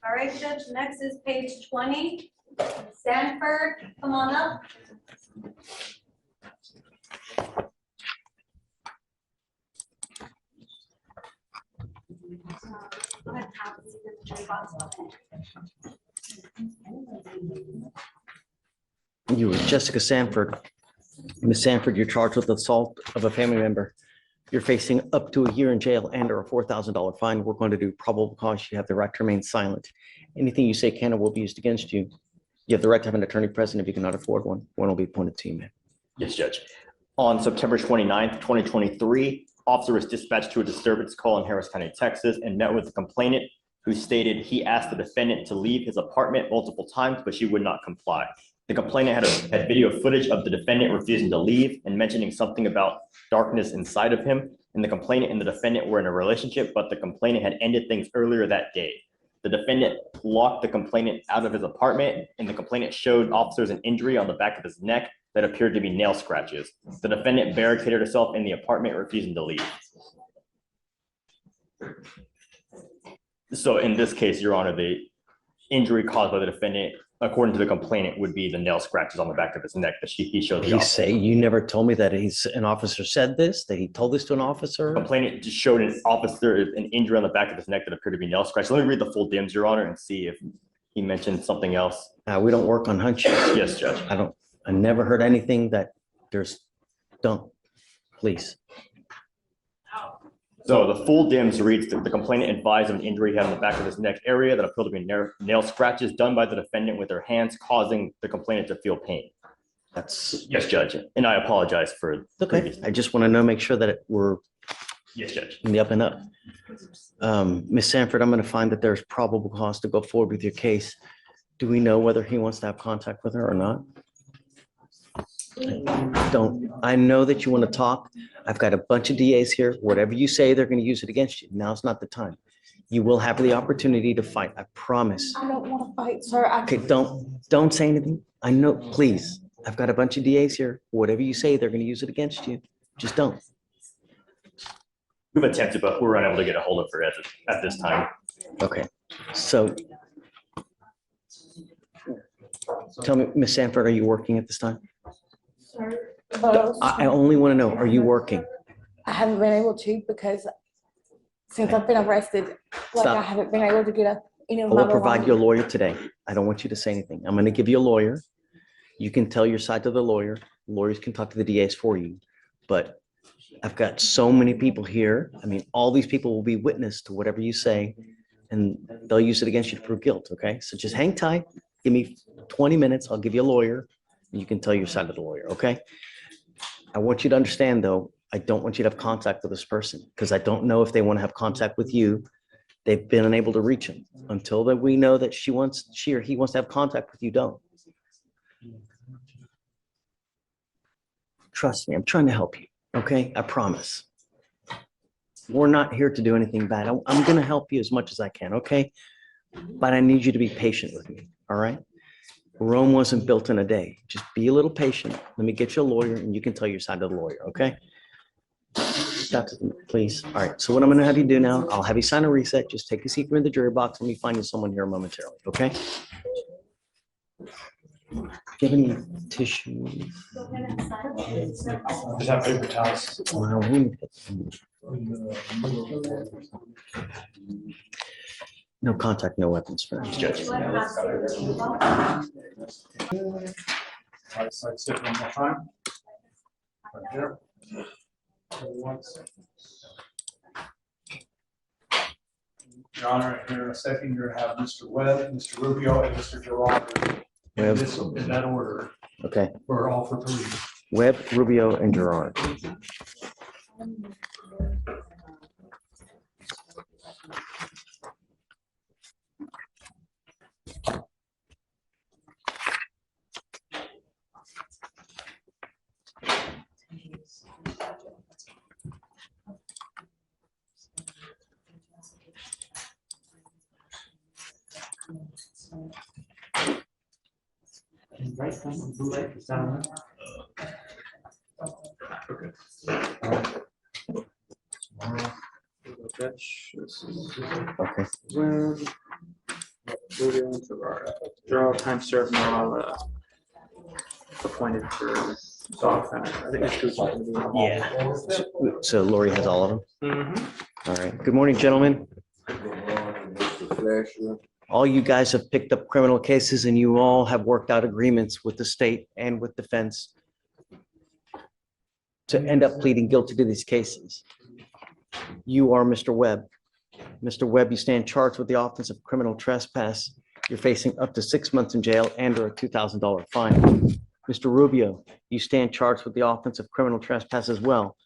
All right, Judge, next is page 20. Sanford, come on up. You were Jessica Sanford. Ms. Sanford, you're charged with assault of a family member. You're facing up to a year in jail and or a $4,000 fine. We're going to do probable cause. You have the right to remain silent. Anything you say can or will be used against you. You have the right to have an attorney present. If you cannot afford one, one will be appointed to you, man. Yes, Judge. On September 29th, 2023, officer was dispatched to a disturbance call in Harris County, Texas, and met with the complainant, who stated he asked the defendant to leave his apartment multiple times, but she would not comply. The complainant had video footage of the defendant refusing to leave and mentioning something about darkness inside of him. And the complainant and the defendant were in a relationship, but the complainant had ended things earlier that day. The defendant locked the complainant out of his apartment, and the complainant showed officers an injury on the back of his neck that appeared to be nail scratches. The defendant barricaded herself in the apartment, refusing to leave. So in this case, Your Honor, the injury caused by the defendant, according to the complainant, would be the nail scratches on the back of his neck that he showed the You officer. say you never told me that an officer said this, that he told this to an officer? The complainant just showed an officer an injury on the back of his neck that appeared to be nail scratches. Let me read the full DIMS, Your Honor, and see if he mentioned something else. We don't work on hunches. Yes, Judge. I never heard anything that don't, please. So the full DIMS reads that the complainant advised of an injury he had on the back of his neck area that appeared to be nail scratches done by the defendant with their hands, causing the complainant to feel pain. That's Yes, Judge. And I apologize for. okay. I just want to make sure that we're Yes, Judge. in the up and up. Ms. Sanford, I'm going to find that there's probable cause to go forward with your case. Do we know whether he wants to have contact with her or not? I know that you want to talk. I've got a bunch of DAs here. Whatever you say, they're going to use it against you. Now's not the time. You will have the opportunity to fight. I promise. I don't want to fight, sir. Okay, don't say anything. I know, please. I've got a bunch of DAs here. Whatever you say, they're going to use it against you. Just don't. We've attempted, but we're unable to get a hold of her at this time. Okay, so tell me, Ms. Sanford, are you working at this time? I only want to know, are you working? I haven't been able to because since I've been arrested, like Stop. I haven't been able to get any of I my will provide you a belongings. lawyer today. I don't want you to say anything. I'm going to give you a lawyer. You can tell your side to the lawyer. Lawyers can talk to the DAs for you. But I've got so many people here. I mean, all these people will be witness to whatever you say, and they'll use it against you to prove guilt, okay? So just hang tight. Give me 20 minutes. I'll give you a lawyer, and you can tell your side to the lawyer, okay? I want you to understand, though, I don't want you to have contact with this person because I don't know if they want to have contact with you. They've been unable to reach him. Until that we know that she or he wants to have contact with you, don't. Trust me, I'm trying to help you, okay? I promise. We're not here to do anything bad. I'm going to help you as much as I can, okay? But I need you to be patient with me, all right? Rome wasn't built in a day. Just be a little patient. Let me get you a lawyer and you can tell your side to the lawyer, okay? Please. All right, so what I'm going to have you do now, I'll have you sign a reset. Just take a seat in the jury box. Let me find you someone here momentarily, okay? Do you have any tissues? Just have paper towels. Well, let me put some- No contact, no weapons, friends. Judge. Right side, sit one more time. Right there. 1 second. Your Honor, here in a second, you're gonna have Mr. Webb, Mr. Rubio, and Mr. Gerard. Webb. In that order, Okay, for all for three. Webb, Rubio, and Gerard. Okay. Rubio and Gerard. They're all time served and they're all appointed for dog center. I think it's just going to be. Yeah. So Lori has all of them? Mhm. All right. Good morning, gentlemen. Mr. Fleischer. All you guys have picked up criminal cases and you all have worked out agreements with the state and with defense to end up pleading guilty to these cases. You are Mr. Webb. Mr. Webb, you stand charged with the offense of criminal trespass. You're facing up to 6 months in jail and or a $2,000 fine. Mr. Rubio, you stand charged with the offense of criminal trespass as well.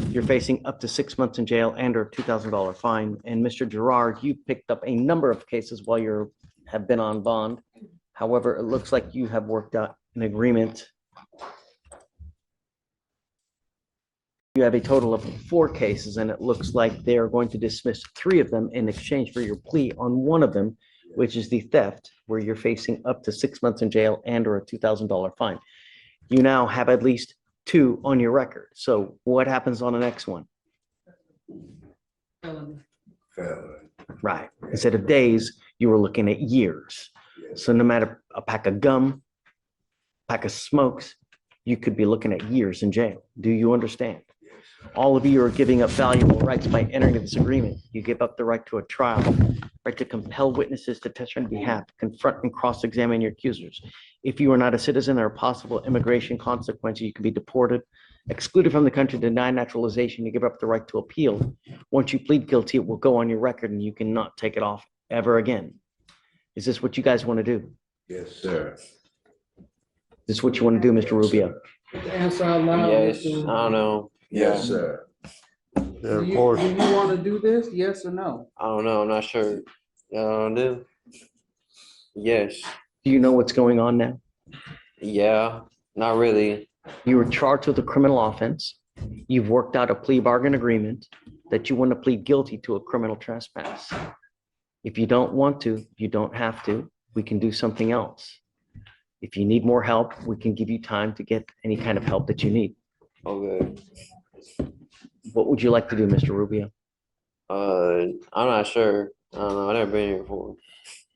You're facing up to 6 months in jail and or a $2,000 fine. And Mr. Gerard, you picked up a number of cases while you have been on bond. However, it looks like you have worked out an agreement. You have a total of 4 cases, and it looks like they are going to dismiss 3 of them in exchange for your plea on one of them, which is the theft, where you're facing up to 6 months in jail and or a $2,000 fine. You now have at least 2 on your record. So what happens on the next one? Felon. Right. Instead of days, you were looking at years. So no matter a pack of gum, pack of smokes, you could be looking at years in jail. Do you understand? All of you are giving up valuable rights by entering this agreement. You give up the right to a trial, right to compel witnesses to testify on behalf, confront and cross-examine your accusers. If you are not a citizen, there are possible immigration consequences. You can be deported, excluded from the country, denied naturalization. You give up the right to appeal. Once you plead guilty, it will go on your record and you cannot take it off ever again. Is this what you guys want to do? Yes, sir. Is this what you want to do, Mr. Rubio? Answer out loud. Yes, I don't know. Yes, sir. Do you want to do this? Yes or no? I don't know. I'm not sure. Do. Yes. Do you know what's going on now? Yeah. Not really. You were charged with a criminal offense. You've worked out a plea bargain agreement that you want to plead guilty to a criminal trespass. If you don't want to, you don't have to. We can do something else. If you need more help, we can give you time to get any kind of help that you need. Okay. What would you like to do, Mr. Rubio? I'm not sure. I don't know. I've never been here before.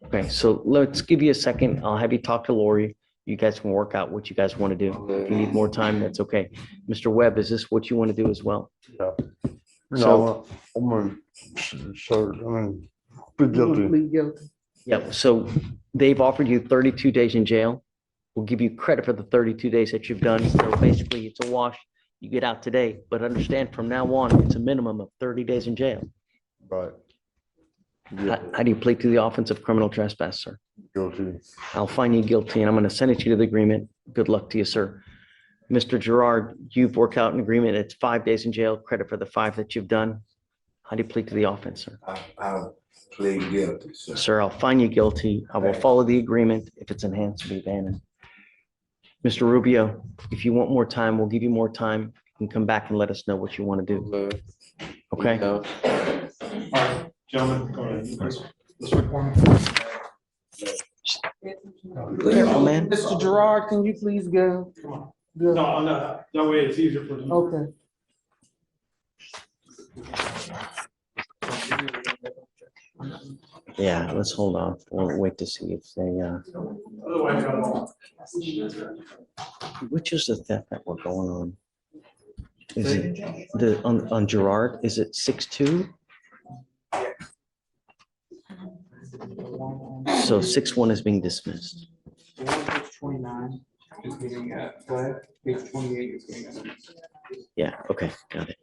Okay, so let's give you a second. I'll have you talk to Lori. You guys can work out what you guys want to do. If you need more time, that's okay. Mr. Webb, is this what you want to do as well? Yeah. So- No, I'm gonna start, plead guilty. Plead guilty. Yeah, so they've offered you 32 days in jail. We'll give you credit for the 32 days that you've done. So basically, it's a wash. You get out today, but understand from now on, it's a minimum of 30 days in jail. Right. Yeah, How do you plead to the offense of criminal trespass, sir? guilty. I'll find you guilty and I'm going to send it to you to the agreement. Good luck to you, sir. Mr. Gerard, you've worked out an agreement. It's 5 days in jail, credit for the 5 that you've done. How do you plead to the offense, sir? I'll plead guilty, sir. Sir, I'll find you guilty. I will follow the agreement. If it's enhanced, it'll be abandoned. Mr. Rubio, if you want more time, we'll give you more time. You can come back and let us know what you want to do. Okay? Yeah. All right, gentlemen, go ahead. Let's report. Careful, man. Mr. Gerard, can you please go? Come on. Go. No, that way it's easier for them. Okay. Yeah, let's hold on. We'll wait to see if they, Otherwise, I'm- which is the theft that we're going on? Is it on Gerard, is it 6-2? So 6-1 is being dismissed. The one page 29 is getting flag. Page 28 is getting. Yeah, okay, got it.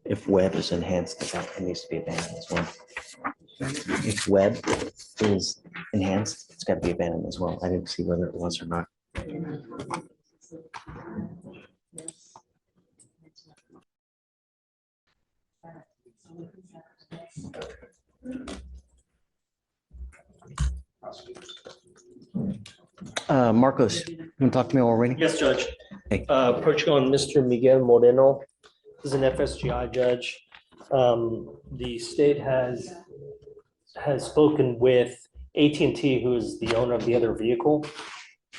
If web is enhanced, it needs to be abandoned as well. If web is enhanced, it's got to be abandoned as well. I didn't see whether it was or not. Marcos, you want to talk to me already? Yes, Judge. Hey. Approaching on Mr. Miguel Moreno, this is an FSGI judge. The state has spoken with AT&T, who is the owner of the other vehicle,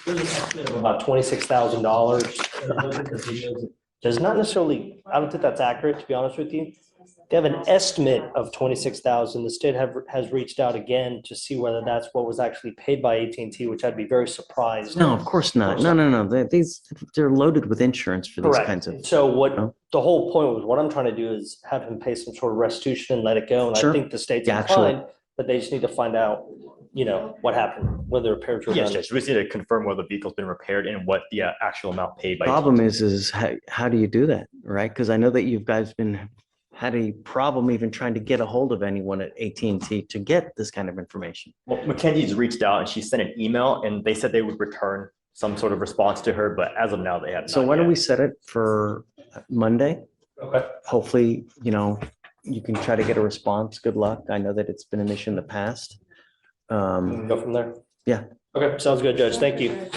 there's an estimate of about $26,000. Does not necessarily, I don't think that's accurate, to be honest with you. They have an estimate of 26,000. The state has reached out again to see whether that's what was actually paid by AT&T, which I'd be very surprised. No, of course not. No. They're loaded with insurance for these kinds of. Correct. So what No. the whole point was, what I'm trying to do is have him pay some sort of restitution and let it go. And Sure. I think the state's Yeah, actually. inclined, but they just need to find out, what happened, whether the repairs were Yes, done. Judge, we just need to confirm whether the vehicle's been repaired and what the actual amount paid by. Problem is how do you do that, right? Because I know that you guys had a problem even trying to get a hold of anyone at AT&T to get this kind of information. Well, Mackenzie's reached out and she sent an email and they said they would return some sort of response to her, but as of now, they have not. So why don't yet. we set it for Monday? Okay. Hopefully, you can try to get a response. Good luck. I know that it's been an issue in the past. We can go from there. Yeah. Okay, sounds good, Judge. Thank you. Judge,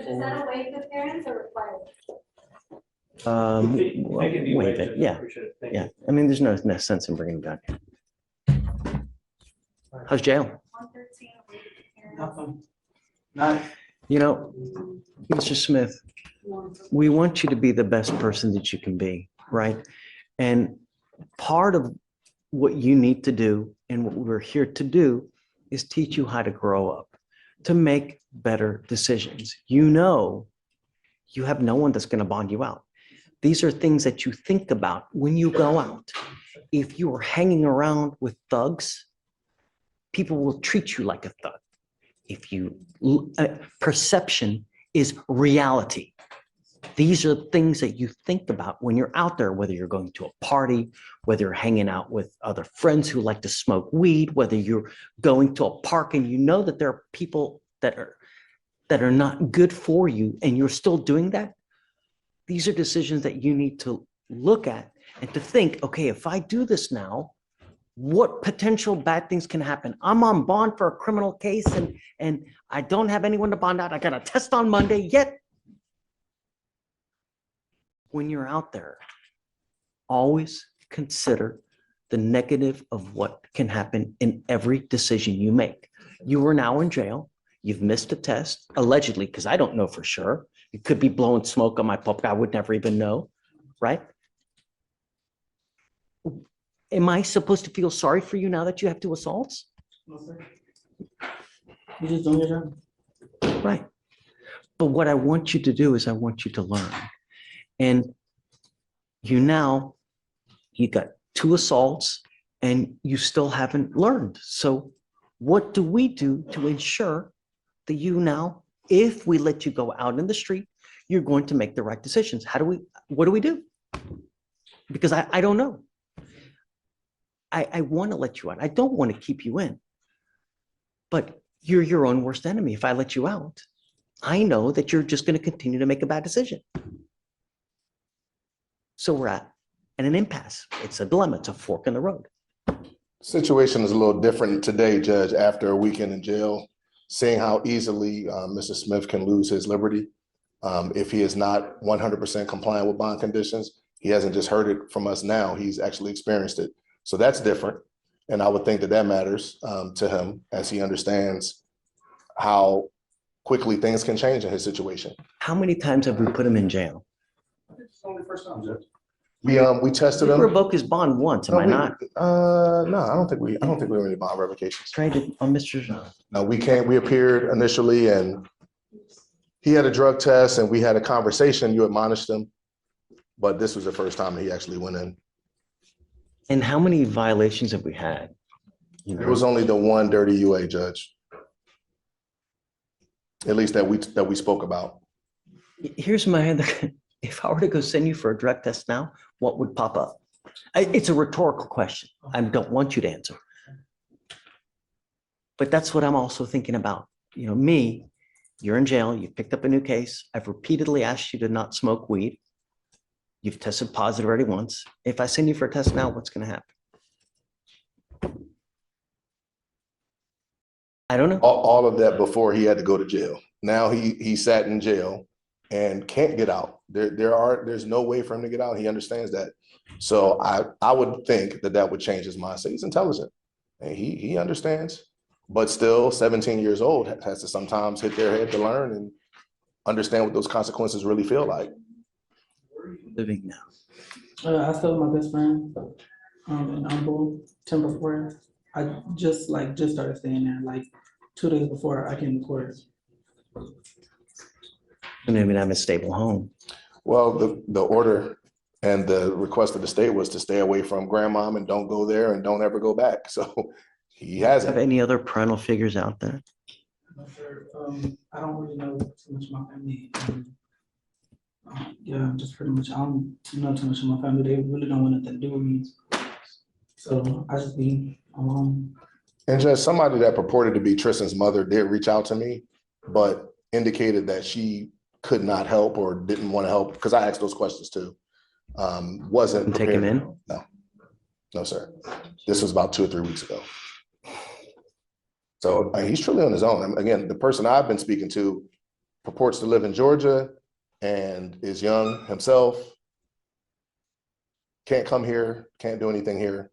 is that a waive of parents or required? Waive it. Yeah. Yeah. I mean, there's no sense in bringing it back. How's jail? 113, waive of parents. Nothing. Mr. Smith, we want you to be the best person that you can be, right? And part of what you need to do and what we're here to do is teach you how to grow up, to make better decisions. You have no one that's going to bond you out. These are things that you think about when you go out. If you are hanging around with thugs, people will treat you like a thug. Perception is reality. These are things that you think about when you're out there, whether you're going to a party, whether you're hanging out with other friends who like to smoke weed, whether you're going to a park and you know that there are people that are not good for you and you're still doing that. These are decisions that you need to look at and to think, okay, if I do this now, what potential bad things can happen? I'm on bond for a criminal case and I don't have anyone to bond out. I got a test on Monday, yet when you're out there, always consider the negative of what can happen in every decision you make. You are now in jail. You've missed a test, allegedly, because I don't know for sure. You could be blowing smoke on my puppy. I would never even know, right? Am I supposed to feel sorry for you now that you have 2 assaults? No, sir. You just doing your job. Right. But what I want you to do is I want you to learn. And you got 2 assaults and you still haven't learned. So what do we do to ensure that you now, if we let you go out in the street, you're going to make the right decisions? What do we do? Because I don't know. I want to let you out. I don't want to keep you in. But you're your own worst enemy. If I let you out, I know that you're just going to continue to make a bad decision. So we're at an impasse. It's a dilemma. It's a fork in the road. Situation is a little different today, Judge, after a weekend in jail, seeing how easily Mr. Smith can lose his liberty. If he is not 100% compliant with bond conditions, he hasn't just heard it from us now, he's actually experienced it. So that's different. And I would think that matters to him as he understands how quickly things can change in his situation. How many times have we put him in jail? It's only the first time, Judge. We tested We him. revoke his bond once, am I not? No, I don't think we have any bond revocations. Trying to, on Mr. No, we appeared initially and he had a drug test and we had a conversation. You admonished him, but this was the first time that he actually went in. And how many violations have we had? It was only the one dirty UA, Judge. At least that we spoke about. Here's my other, if I were to go send you for a drug test now, what would pop up? It's a rhetorical question. I don't want you to answer. But that's what I'm also thinking about. You're in jail, you picked up a new case. I've repeatedly asked you to not smoke weed. You've tested positive already once. If I send you for a test now, what's going to happen? I don't know. All of that before he had to go to jail. Now he sat in jail and can't get out. There's no way for him to get out. He understands that. So I would think that would change his mindset. He's intelligent. And he understands, but still 17 years old has to sometimes hit their head to learn and understand what those consequences really feel like. Living now. I still with my best friend, in Humble, Timber Forest. I just started staying there, like 2 days before I came to court. And even have a stable home. Well, the order and the request of the state was to stay away from grandmom and don't go there and don't ever go back. So he Have hasn't. any other parental figures out there? But sir, I don't really know too much of my family. Yeah, just pretty much, I don't know too much of my family. They really don't want nothing to do with me. So I just be alone. And just somebody that purported to be Tristan's mother did reach out to me, but indicated that she could not help or didn't want to help, because I asked those questions too. Wasn't Take him prepared. in? No, sir. This was about 2 or 3 weeks ago. So he's truly on his own. Again, the person I've been speaking to purports to live in Georgia and is young himself. Can't come here, can't do anything here.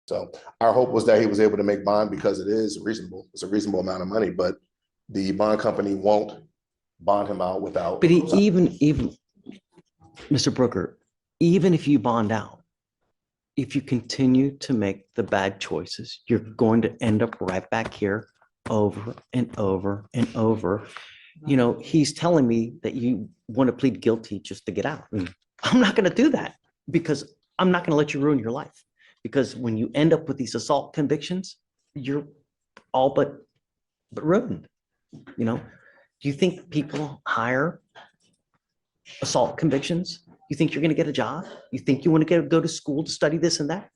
So our hope was that he was able to make bond because it is reasonable. It's a reasonable amount of money, but the bond company won't bond him out without. But even, Mr. Brooker, even if you bond out, if you continue to make the bad choices, you're going to end up right back here over and over and over. You know, he's telling me that you want to plead guilty just to get out. I'm not going to do that because I'm not going to let you ruin your life. Because when you end up with these assault convictions, you're all but ruined. You know, do you think people hire assault convictions? You think you're going to get a job? You think you want to go to school to study this and that?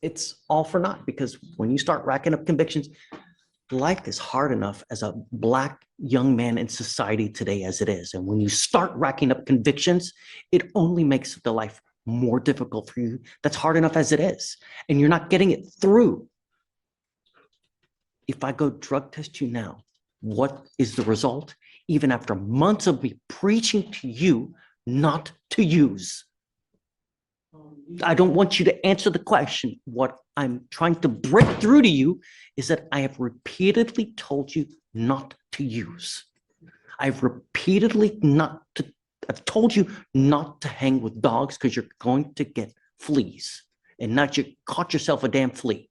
It's all for naught, because when you start racking up convictions, life is hard enough as a Black young man in society today as it is. And when you start racking up convictions, it only makes the life more difficult for you. That's hard enough as it is. And you're not getting it through. If I go drug test you now, what is the result? Even after months of me preaching to you not to use. I don't want you to answer the question. What I'm trying to break through to you is that I have repeatedly told you not to use. I've told you not to hang with dogs because you're going to get fleas, and not you caught yourself a damn flea.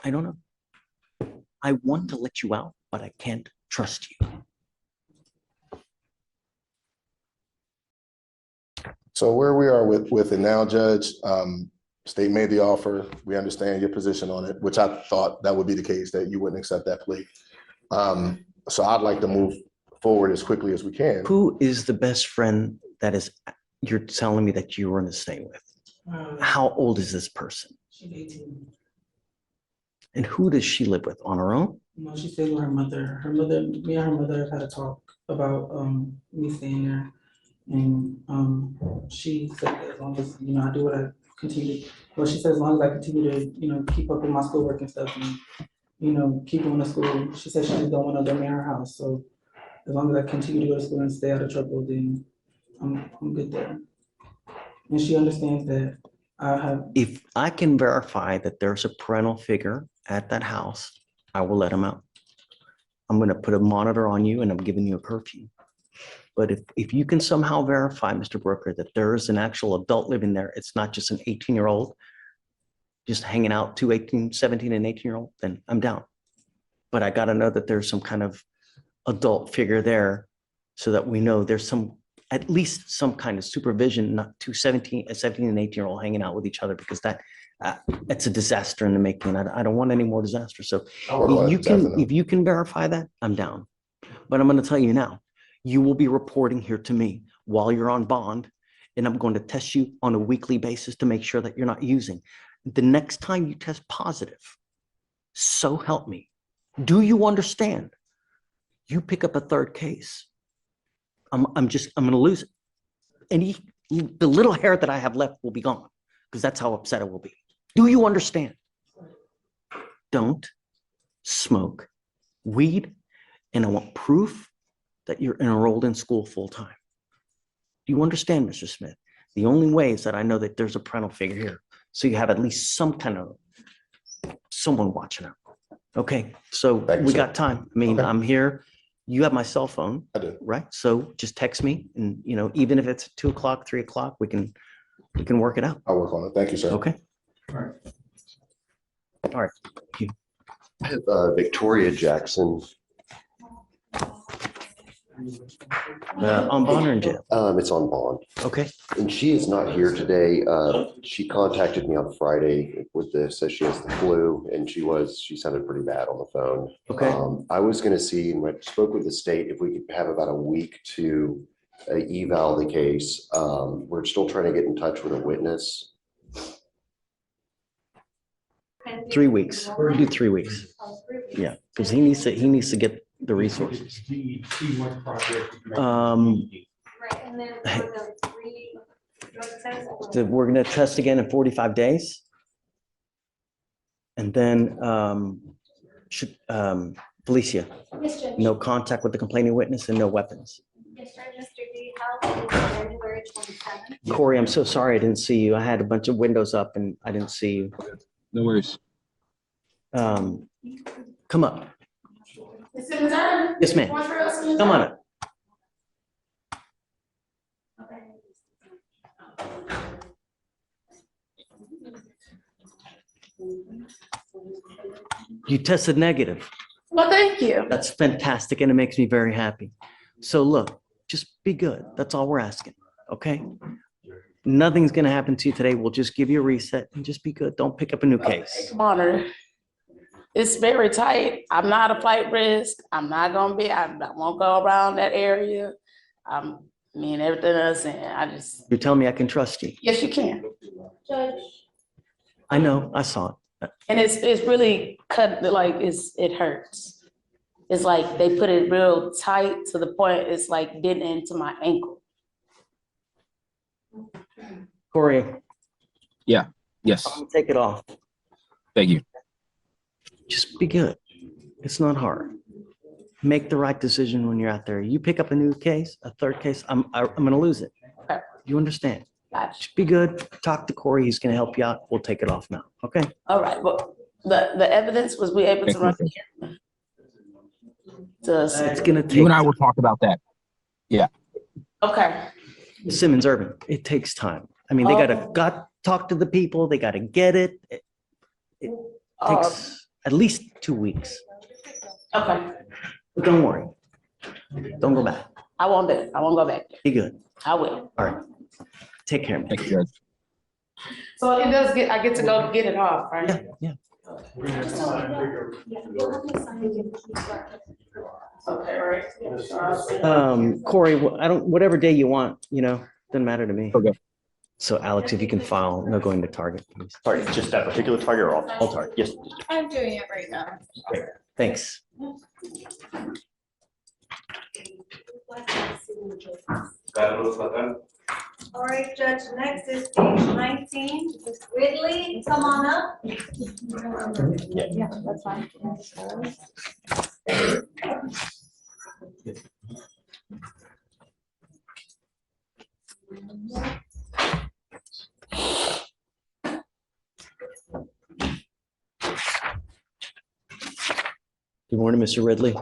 I don't know. I want to let you out, but I can't trust you. So where we are with it now, Judge, state made the offer. We understand your position on it, which I thought that would be the case, that you wouldn't accept that plea. So I'd like to move forward as quickly as we can. Who is the best friend that is you're telling me that you were going to stay with? How old is this person? She's 18. And who does she live with? On her own? No, she stays with her mother. Her mother, me and her mother have had a talk about me staying there. And she said that as long as, I do what I continue, well, she said as long as I continue to, keep up with my schoolwork and stuff and, keep going to school. She said she just don't want to let me in her house. So as long as I continue to go to school and stay out of trouble, then I'm good there. And she understands that I have. If I can verify that there's a parental figure at that house, I will let him out. I'm going to put a monitor on you and I'm giving you a curfew. But if you can somehow verify, Mr. Brooker, that there is an actual adult living there, it's not just an 18-year-old just hanging out, 17 and 18-year-old, then I'm down. But I got to know that there's some kind of adult figure there so that we know there's at least some kind of supervision, not 17 and 18-year-old hanging out with each other, because it's a disaster in the making. I don't want any more disaster. So if you can verify that, I'm down. But I'm going to tell you now, you will be reporting here to me while you're on bond, and I'm going to test you on a weekly basis to make sure that you're not using. The next time you test positive, so help me. Do you understand? You pick up a third case, I'm going to lose it. The little hair that I have left will be gone, because that's how upset I will be. Do you understand? Don't smoke weed, and I want proof that you're enrolled in school full time. you understand, Mr. Smith? The only way is that I know that there's a parental figure here. So you have at least some kind of someone watching out. Okay, so Thank you, we sir. got time. I mean, Okay. I'm here. You have my cell phone, I do. right? So just text me and, even if it's 2 o'clock, 3 o'clock, we can work it out. I'll work on it. Thank you, sir. Okay? I have Victoria Jackson. On bond or in jail? It's on bond, Okay, and she is not here today. She contacted me on Friday with this, says she has the flu, and she sounded pretty bad on the phone. okay. I was gonna see, and I spoke with the state, if we could have about a week to eval the case. We're still trying to get in touch with a witness. 3 weeks. We're gonna do 3 weeks. Yeah, because he needs to get the resources. Right, and then for the 3 drug tests. So we're gonna test again in 45 days. And then, Felicia, Yes, Judge. no contact with the complaining witness and no weapons. Yes, Judge. Mr. D, how January 27th? Corey, I'm so sorry I didn't see you. I had a bunch of windows up and I didn't see you. No worries. Come up. Yes, ma'am. Come on up. You tested negative. Well, thank you. That's fantastic and it makes me very happy. So look, just be good. That's all we're asking, okay? Nothing's gonna happen to you today. We'll just give you a reset and just be good. Don't pick up a new case. Monitor. It's very tight. I'm not a flight risk. I'm not gonna be, I won't go around that area. Everything else, and I just, You're telling me I can trust you. yes, you can. Judge, I know, I saw it. And it's really cut, like, it hurts. It's like they put it real tight to the point it's like getting into my ankle. Corey, Yes, take it off. thank you. Just be good. It's not hard. Make the right decision when you're out there. You pick up a new case, a third case, I'm gonna lose it. Okay. You understand? Gotcha. Just be good. Talk to Corey. He's gonna help you out. We'll take it off now. Okay? All right, well, the evidence, was we able to run the camera? It's gonna take. You and I will talk about that. Okay. Simmons Urban, it takes time. I mean, they gotta talk to the people. They gotta get it. It takes at least 2 weeks. Okay, But don't worry. Don't go back. I won't do it. I won't go back there. Be good. I will. All right. Take care, man. Thank you, Judge. So it does I get to go get it off, right? Yeah. We're gonna sign bigger. Okay, all right. Corey, whatever day you want, doesn't matter to me. Okay. So Alex, if you can file, no going to Target, please. Sorry, just that particular target or all target? Yes. I'm doing it right now. Thanks. All right, Judge, next is page 19. Ridley, come on up. Yeah, that's fine. Good morning, Mr. Ridley.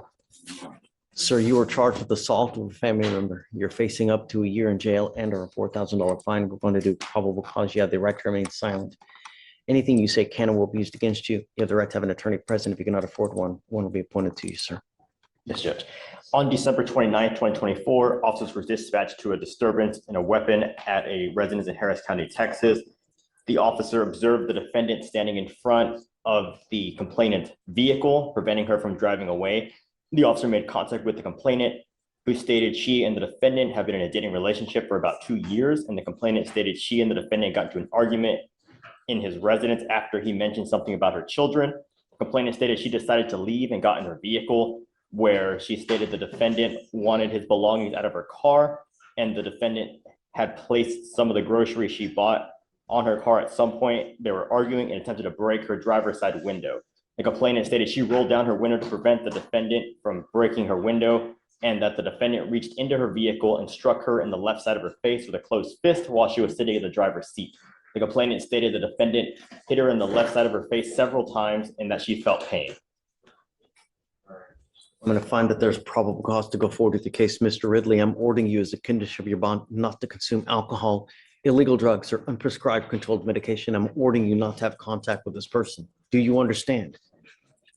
Sir, you are charged with assault of a family member. You're facing up to a year in jail and or a $4,000 fine. We're going to do probable cause. You have the right to remain silent. Anything you say can or will be used against you. You have the right to have an attorney present. If you cannot afford one, one will be appointed to you, sir. Yes, Judge. On December 29th, 2024, officers were dispatched to a disturbance in a weapon at a residence in Harris County, Texas. The officer observed the defendant standing in front of the complainant vehicle, preventing her from driving away. The officer made contact with the complainant, who stated she and the defendant have been in a dating relationship for about 2 years, and the complainant stated she and the defendant got into an argument in his residence after he mentioned something about her children. The complainant stated she decided to leave and got in her vehicle, where she stated the defendant wanted his belongings out of her car, and the defendant had placed some of the groceries she bought on her car. At some point, they were arguing and attempted to break her driver's side window. The complainant stated she rolled down her window to prevent the defendant from breaking her window. and that the defendant reached into her vehicle and struck her in the left side of her face with a closed fist while she was sitting in the driver's seat. The complainant stated the defendant hit her in the left side of her face several times and that she felt pain. I'm going to find that there's probable cause to go forward with the case, Mr. Ridley. I'm ordering you as a condition of your bond not to consume alcohol, illegal drugs, or unprescribed controlled medication. I'm ordering you not to have contact with this person. Do you understand?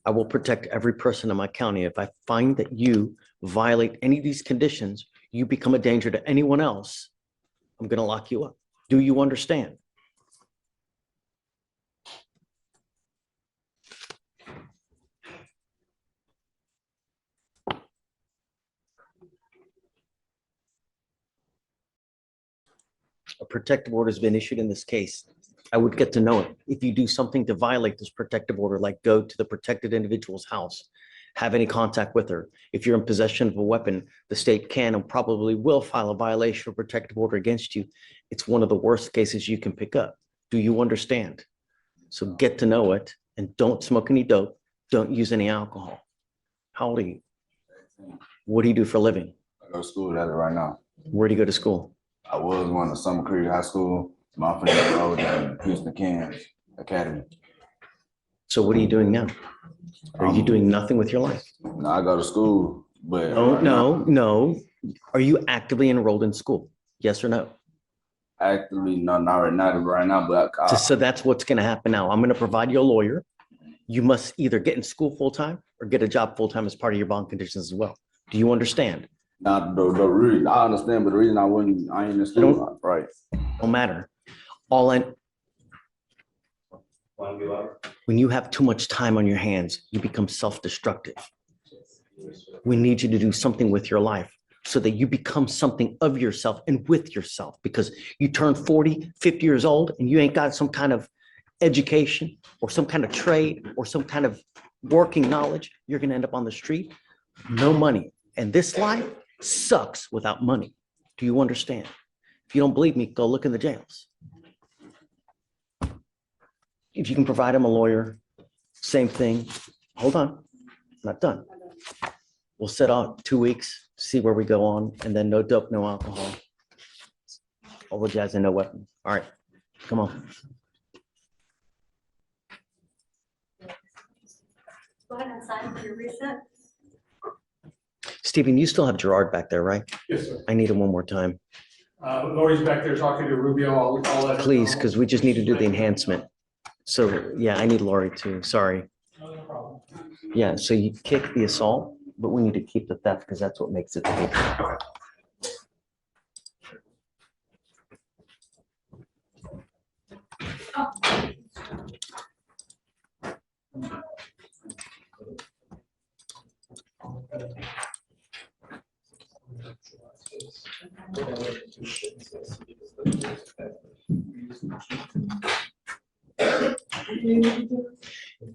I will protect every person in my county. If I find that you violate any of these conditions, you become a danger to anyone else, I'm going to lock you up. Do you understand? A protective order has been issued in this case. I would get to know it. If you do something to violate this protective order, like go to the protected individual's house, have any contact with her. If you're in possession of a weapon, the state can and probably will file a violation of protective order against you. It's one of the worst cases you can pick up. Do you understand? So get to know it and don't smoke any dope. Don't use any alcohol. How old are you? What do you do for a living? I go to school at it right now. Where do you go to school? I was going to Summer Creek High School. My friend Road in Houston, Kansas Academy. So what are you doing now? Are you doing nothing with your life? No, I go to school, but No. Are you actively enrolled in school? Yes or no? actively not right now, but So that's what's going to happen now. I'm going to provide you a lawyer. You must either get in school full time or get a job full time as part of your bond conditions as well. Do you understand? not the reason I understand, but the reason I ain't in school, right? Don't matter. When you have too much time on your hands, you become self-destructive. We need you to do something with your life so that you become something of yourself and with yourself, because you turn 40, 50 years old and you ain't got some kind of education or some kind of trade or some kind of working knowledge, you're going to end up on the street, no money. And this life sucks without money. Do you understand? If you don't believe me, go look in the jails. If you can provide him a lawyer, same thing. Hold on, not done. We'll set out 2 weeks, see where we go on, and then no dope, no alcohol. All the jazz and no weapon. All right, come on. Go ahead and sign for your recent. Stephen, you still have Gerard back there, right? Yes, sir. I need him one more time. Lori's back there talking to Rubio. I'll let her Please, know. because we just need to do the enhancement. So, yeah, I need Lori too, sorry. No problem. Yeah, so you kick the assault, but we need to keep the theft because that's what makes it.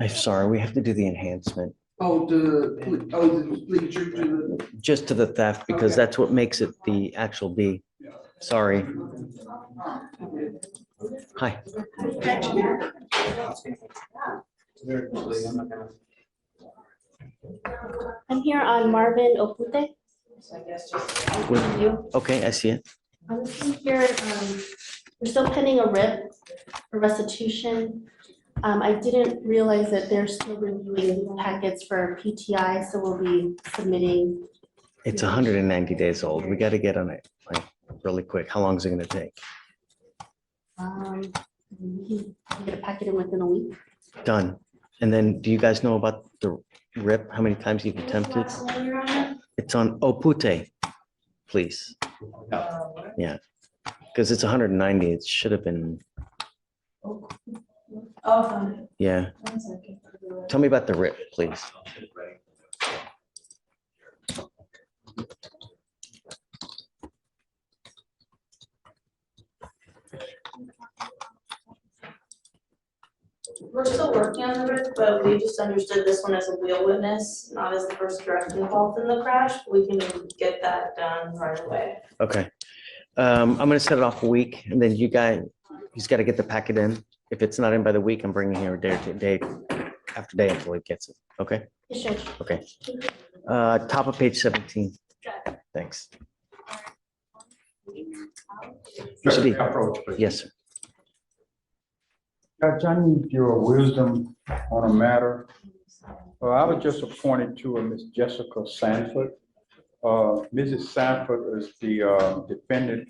I'm sorry, we have to do the enhancement. Just to the theft, because that's what makes it the actual B. Sorry. Hi. I'm here on Marvin Opute. Okay, I see it. I'm here, we're still pending a writ for restitution. I didn't realize that they're still reviewing packets for PTI, so we'll be submitting. It's 190 days old. We got to get on it like really quick. How long is it going to take? We can get a packet in within a week. Done. And then do you guys know about the RIP? How many times you've attempted? It's on Opute, please. Yeah, because it's 190. It should have been. Oh. Yeah. Tell me about the RIP, please. We're still working on the writ, but we just understood this one as a wheel witness, not as the person directly involved in the crash. We can get that done right away. Okay. I'm going to set it off a week, and then he's got to get the packet in. If it's not in by the week, I'm bringing here day after day until he gets it. Okay? Sure. Okay. Top of page 17. Thanks. Mr. D. Approach, please. Yes, sir. Judge, I need your wisdom on a matter. I was just appointed to a Miss Jessica Sanford. Mrs. Sanford is the defendant.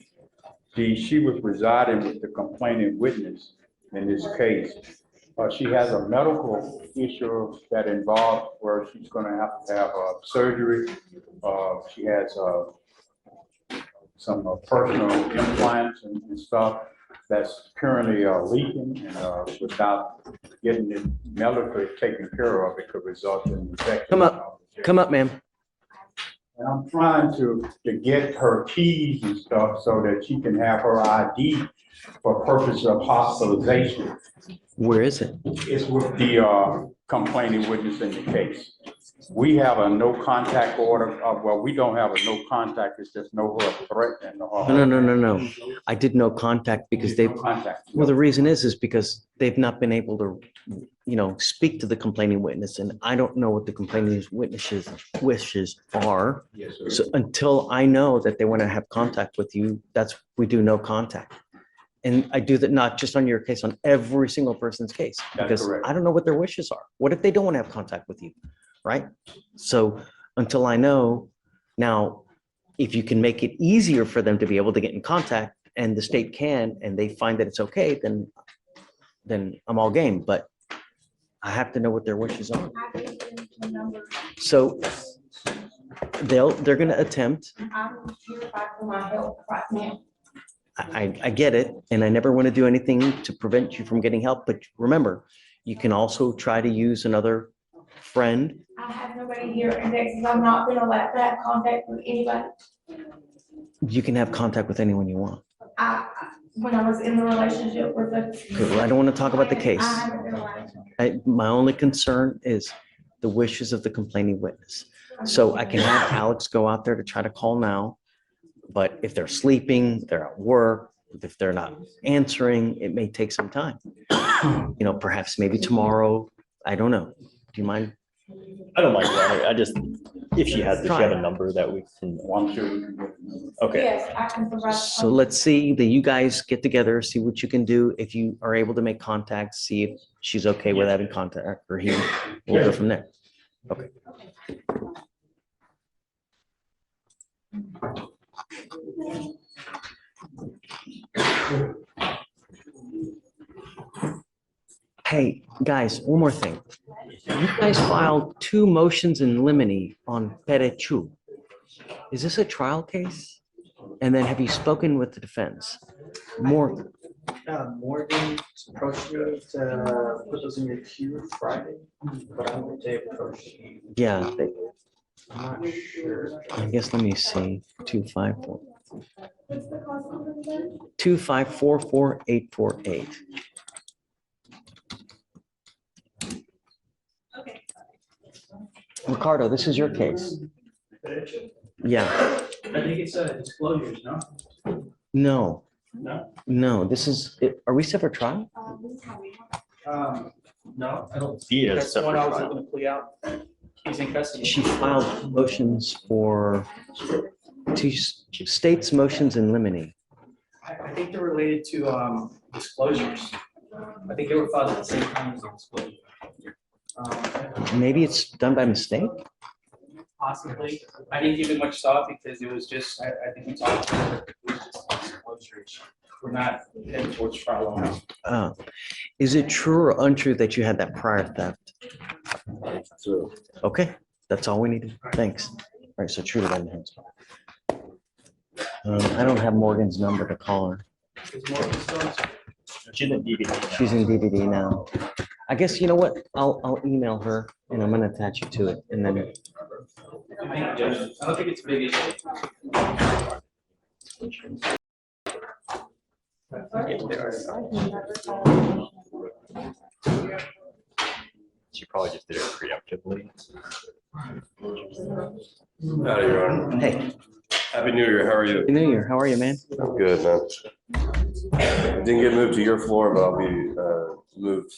She was residing with the complaining witness in this case. She has a medical issue that involves where she's gonna have to have surgery. She has some personal implants and stuff that's currently leaking, and without getting it medically taken care of, it could result in infection. Come up, ma'am. And I'm trying to get her keys and stuff so that she can have her ID for purpose of hospitalization. Where is it? It's with the complaining witness in the case. We have a no contact order. Well, we don't have a no contact. It's just no threat and No. I did no contact because they've, well, the reason is because they've not been able to, speak to the complaining witness, and I don't know what the complaining witness's wishes are. Yes, sir. So until I know that they want to have contact with you, we do no contact. And I do that not just on your case, on every single person's case, because I don't know what their wishes are. What if they don't want to have contact with you, right? So until I know, now, if you can make it easier for them to be able to get in contact, and the state can, and they find that it's okay, then I'm all game. But I have to know what their wishes are. So they're going to attempt. I'm terrified for my health right now. I get it, and I never want to do anything to prevent you from getting help. But remember, you can also try to use another friend. I have nobody here in Texas. I've not been allowed to have contact with anybody. You can have contact with anyone you want. When I was in the relationship with the. Okay, well, I don't want to talk about the case. I haven't been allowed to. My only concern is the wishes of the complaining witness. So I can have Alex go out there to try to call now. But if they're sleeping, they're at work, if they're not answering, it may take some time. Perhaps maybe tomorrow. I don't know. Do you mind? I don't mind, Your Honor. I just, if she has a number that we can. Okay. Yes, I can provide. So let's see that you guys get together, see what you can do. If you are able to make contact, see if she's okay with having contact, or we'll go from there. Okay. Hey, guys, one more thing. You guys filed 2 motions in limine on Perechu. Is this a trial case? And then have you spoken with the defense? Morgan approached me to put those in your queue Friday, but I don't think they approached you. Yeah. I'm not sure. I guess, let me see, 2544848. Ricardo, this is your case. Yeah. I think it's disclosures, no? No. No? No, this is, are we set for trial? No, I don't. See it as That's the one separate I was trial. looking to plea out. He's in custody. She filed motions for 2 states motions in limine. I think they're related to disclosures. I think they were filed at the same time as the disclosure. Maybe it's done by mistake? Possibly. I didn't give it much thought because it was just, I think we talked about it. It was just a disclosure issue. We're not heading towards trial now. Is it true or untrue that you had that prior theft? True. Okay, that's all we needed. Thanks. All right, so true to that enhancement. I don't have Morgan's number to call her. She's in DVD now. She's in DVD now. I guess, you know what? I'll email her and I'm gonna attach you to it, and then. I don't think it's a big issue. She probably just did it preemptively. Howdy, Your Honor. Hey. Happy New Year. How are you? Happy New Year. How are you, man? I'm good, man. I didn't get moved to your floor, but I'll be moved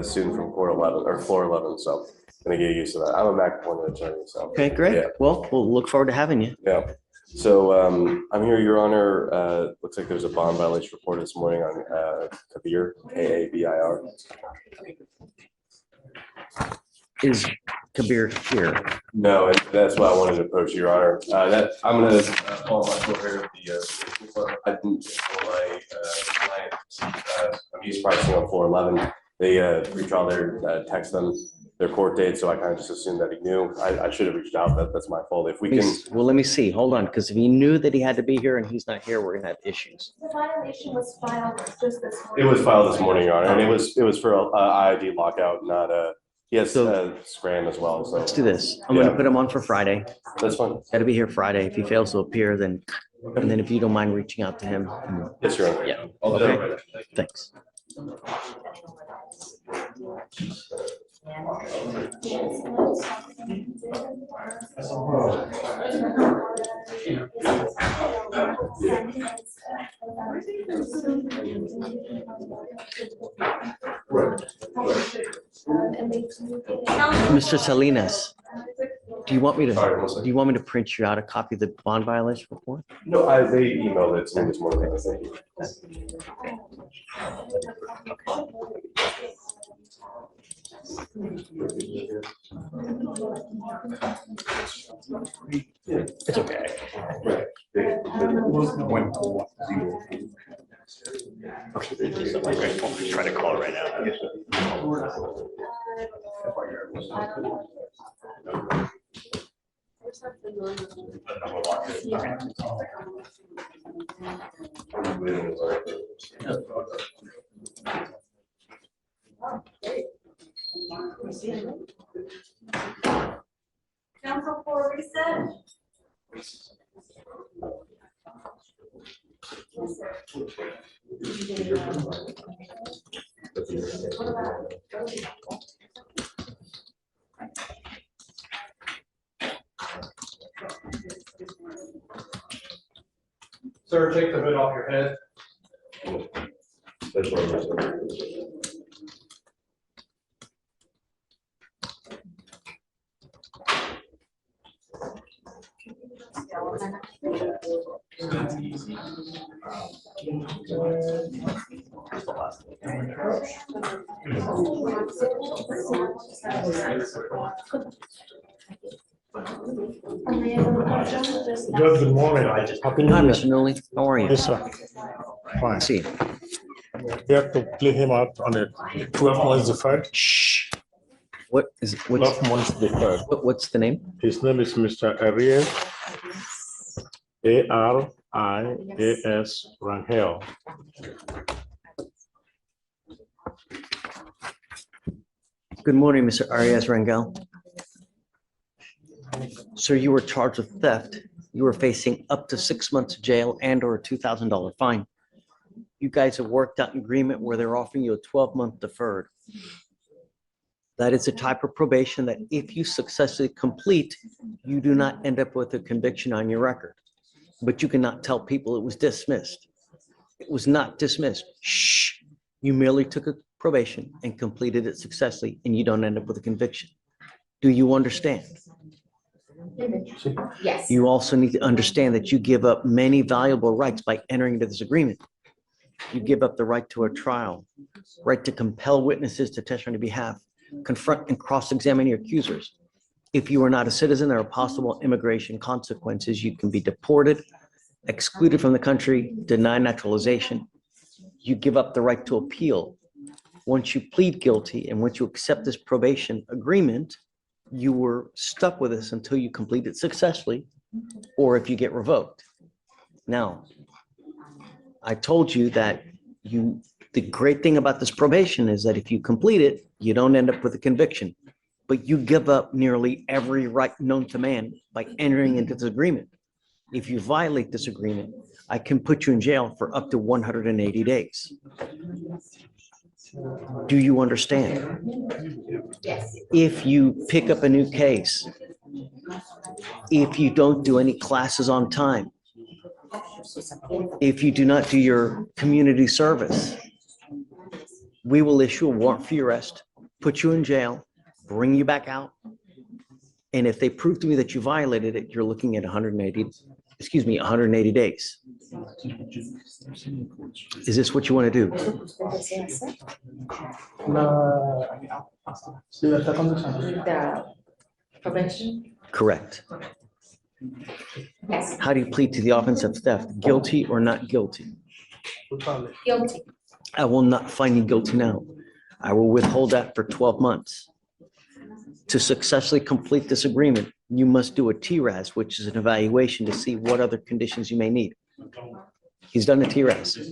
soon from floor 11, so gonna get used to that. I'm a Mac appointed attorney, so. Okay, great. Yeah. Well, we'll look forward to having you. Yeah. So I'm here, Your Honor. Looks like there's a bond violation report this morning on Kabir, Kaabir. Is Kabir here? No, and that's why I wanted to approach Your Honor. I'm gonna follow my court here. I didn't for my client. I'm used pricing on 411. They reach out there, text them their court date, so I kind of just assumed that he knew. I should have reached out. That's my fault. If we can. Well, let me see. Hold on, because if he knew that he had to be here and he's not here, we're gonna have issues. The violation was filed just this morning. It was filed this morning, Your Honor, and it was for a IID lockout, not a. He has scram as well. So Let's do this. I'm gonna put him on for Friday. That's fine. Gotta be here Friday. If he fails to appear, then, and then if you don't mind reaching out to him. Yes, Your Honor. Yeah. I'll do that Okay. right now. Thanks. Mr. Salinas, do you want me to print you out a copy of the bond violation report? No, they emailed it to me this morning. Thank you. It's okay. Okay, try to call right now. Council for reset? Sir, take the hood off your head. That's what I'm saying. Judge, good morning. Happy New Hi, Year. Mr. Newley. How are you? Yes, sir. Fine. See you. We have to play him out on a 12 months deferred. Shh. What is, 12 months deferred. what's the name? His name is Mr. Reyes, Arias Rangel. Good morning, Mr. Arias Rangel. Sir, you were charged with theft. You were facing up to 6 months of jail and or a $2,000 fine. You guys have worked out an agreement where they're offering you a 12-month deferred. That is a type of probation that if you successfully complete, you do not end up with a conviction on your record. But you cannot tell people it was dismissed. It was not dismissed. Shh. You merely took a probation and completed it successfully, and you don't end up with a conviction. Do you understand? Yes. You also need to understand that you give up many valuable rights by entering into this agreement. You give up the right to a trial, right to compel witnesses to testify on your behalf, confront and cross-examine your accusers. If you are not a citizen, there are possible immigration consequences. You can be deported, excluded from the country, denied naturalization. You give up the right to appeal. Once you plead guilty and once you accept this probation agreement, you were stuck with this until you complete it successfully, or if you get revoked. Now, I told you that the great thing about this probation is that if you complete it, you don't end up with a conviction, but you give up nearly every right known to man by entering into this agreement. If you violate this agreement, I can put you in jail for up to 180 days. Do you understand? Yes. If you pick up a new case, if you don't do any classes on time, if you do not do your community service, we will issue a warrant for your arrest, put you in jail, bring you back out. And if they prove to me that you violated it, you're looking at 180 days. Is this what you want to do? The Probation? Correct. Yes. How do you plead to the offense of theft? Guilty or not guilty? Guilty. I will not find you guilty now. I will withhold that for 12 months. To successfully complete this agreement, you must do a TRAS, which is an evaluation to see what other conditions you may need. He's done a TRAS,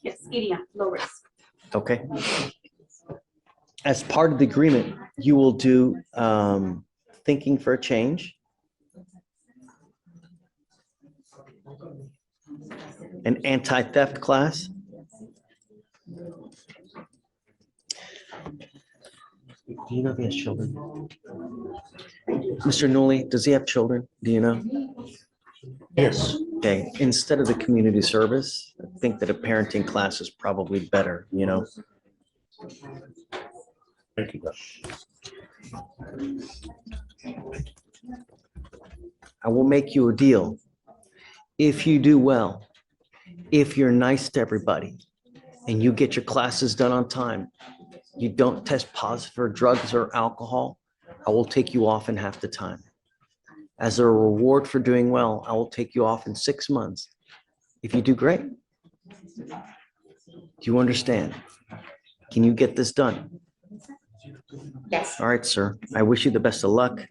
Yes, EDM, low risk. okay? As part of the agreement, you will do thinking for a change, an anti-theft class. Do you know if he has children? Mr. Newley, does he have children? Do you know? Yes. Okay, instead of the community service, I think that a parenting class is probably better, you know? Thank you. I will make you a deal. If you do well, if you're nice to everybody, and you get your classes done on time, you don't test positive for drugs or alcohol, I will take you off in half the time. As a reward for doing well, I will take you off in 6 months. If you do great. Do you understand? Can you get this done? Yes. All right, sir. I wish you the best of luck.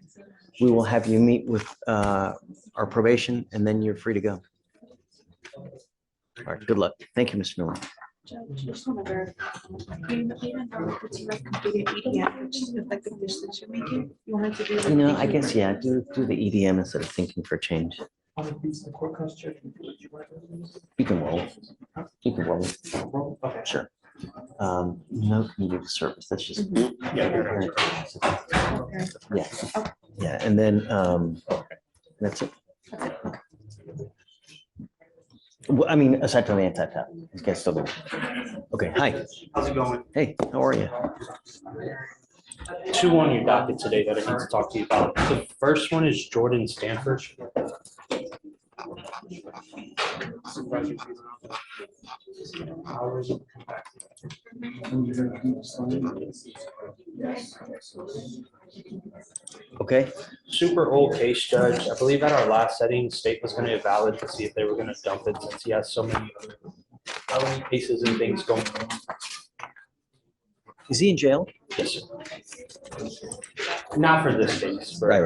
We will have you meet with our probation, and then you're free to go. All right, good luck. Thank you, Mr. Miller. Just want to verify, even though it's completed EDM, which is like the decision you're making, you wanted to do. You know, I guess, yeah, do the EDM instead of thinking for change. You can roll. You can roll. Sure. No community service, that's just. Yeah. Yeah, and then, that's it. Well, I mean, aside from the anti-tap, these guys still do. Okay, hi. How's it going? Hey, how are you? Two on your docket today that I need to talk to you about. The first one is Jordan Stanford. Okay. Super old case, Judge. I believe at our last setting, the state was going to evaluate to see if they were going to dump it since he has so many felony cases and things going on. Is he in jail? Yes, sir. Not for this case. Right.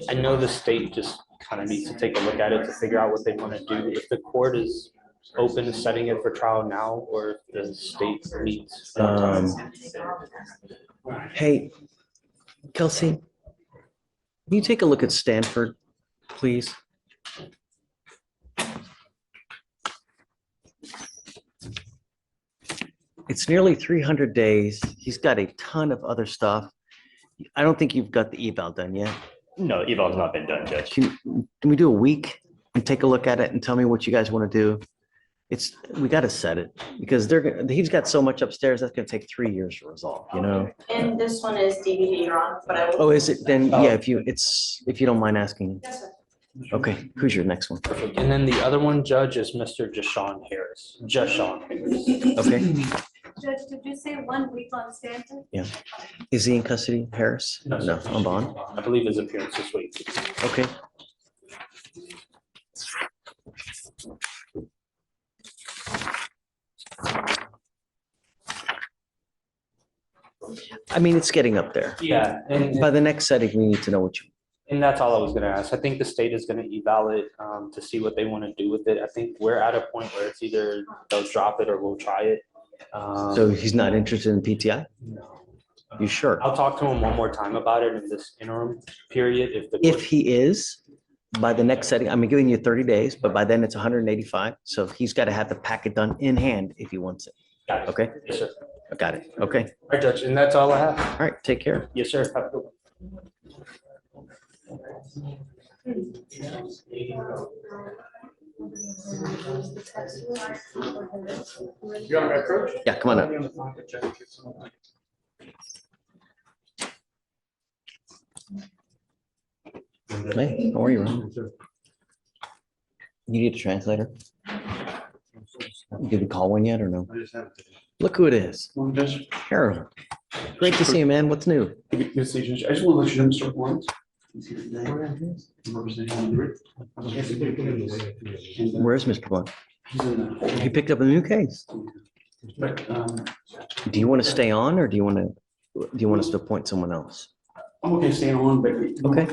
I know the state just kind of needs to take a look at it to figure out what they want to do. If the court is open to setting it for trial now, or if the state needs more time. Hey, Kelsey, can you take a look at Stanford, please? It's nearly 300 days. He's got a ton of other stuff. I don't think you've got the eval done yet. No, eval's not been done, Judge. Can we do a week and take a look at it and tell me what you guys want to do? We got to set it because he's got so much upstairs that's going to take 3 years to resolve, you know? And this one is DVD, Your Honor, but I will. Oh, is it? Then, yeah, if you don't mind asking. Yes, sir. Okay, who's your next one? And then the other one, Judge, is Mr. Jashawn Harris. Okay, Judge, did you say 1 week on Stanton? yeah. Is he in custody, Harris? No, No, on bond? I believe his appearance this week. Okay. I mean, it's getting up there. Yeah, and By the next setting, we need to know what you, And that's all I was gonna ask. I think the state is gonna eval it to see what they want to do with it. I think we're at a point where it's either they'll drop it or we'll try it. so he's not interested in PTI? You sure? I'll talk to him one more time about it in this interim period. If he is, by the next setting, I'm giving you 30 days, but by then it's 185. So he's got to have the packet done in hand if he wants it. Got it. Okay? Yes, sir. I got it. Okay. All right, Judge, and that's all I have. All right, take care. Yes, sir. Have a good one. You want to approach? Yeah, come on up. Hey, how are you, Ron? You need a translator? Did we call one yet or no? Look who it is. Harold. Great to see you, man. What's new? Good to see you. I just want to let you know, Mr. Blunt. Where's Mr. Blunt? He picked up a new case. Do you want to stay on or do you want us to appoint someone else? I'm okay staying on, but Okay.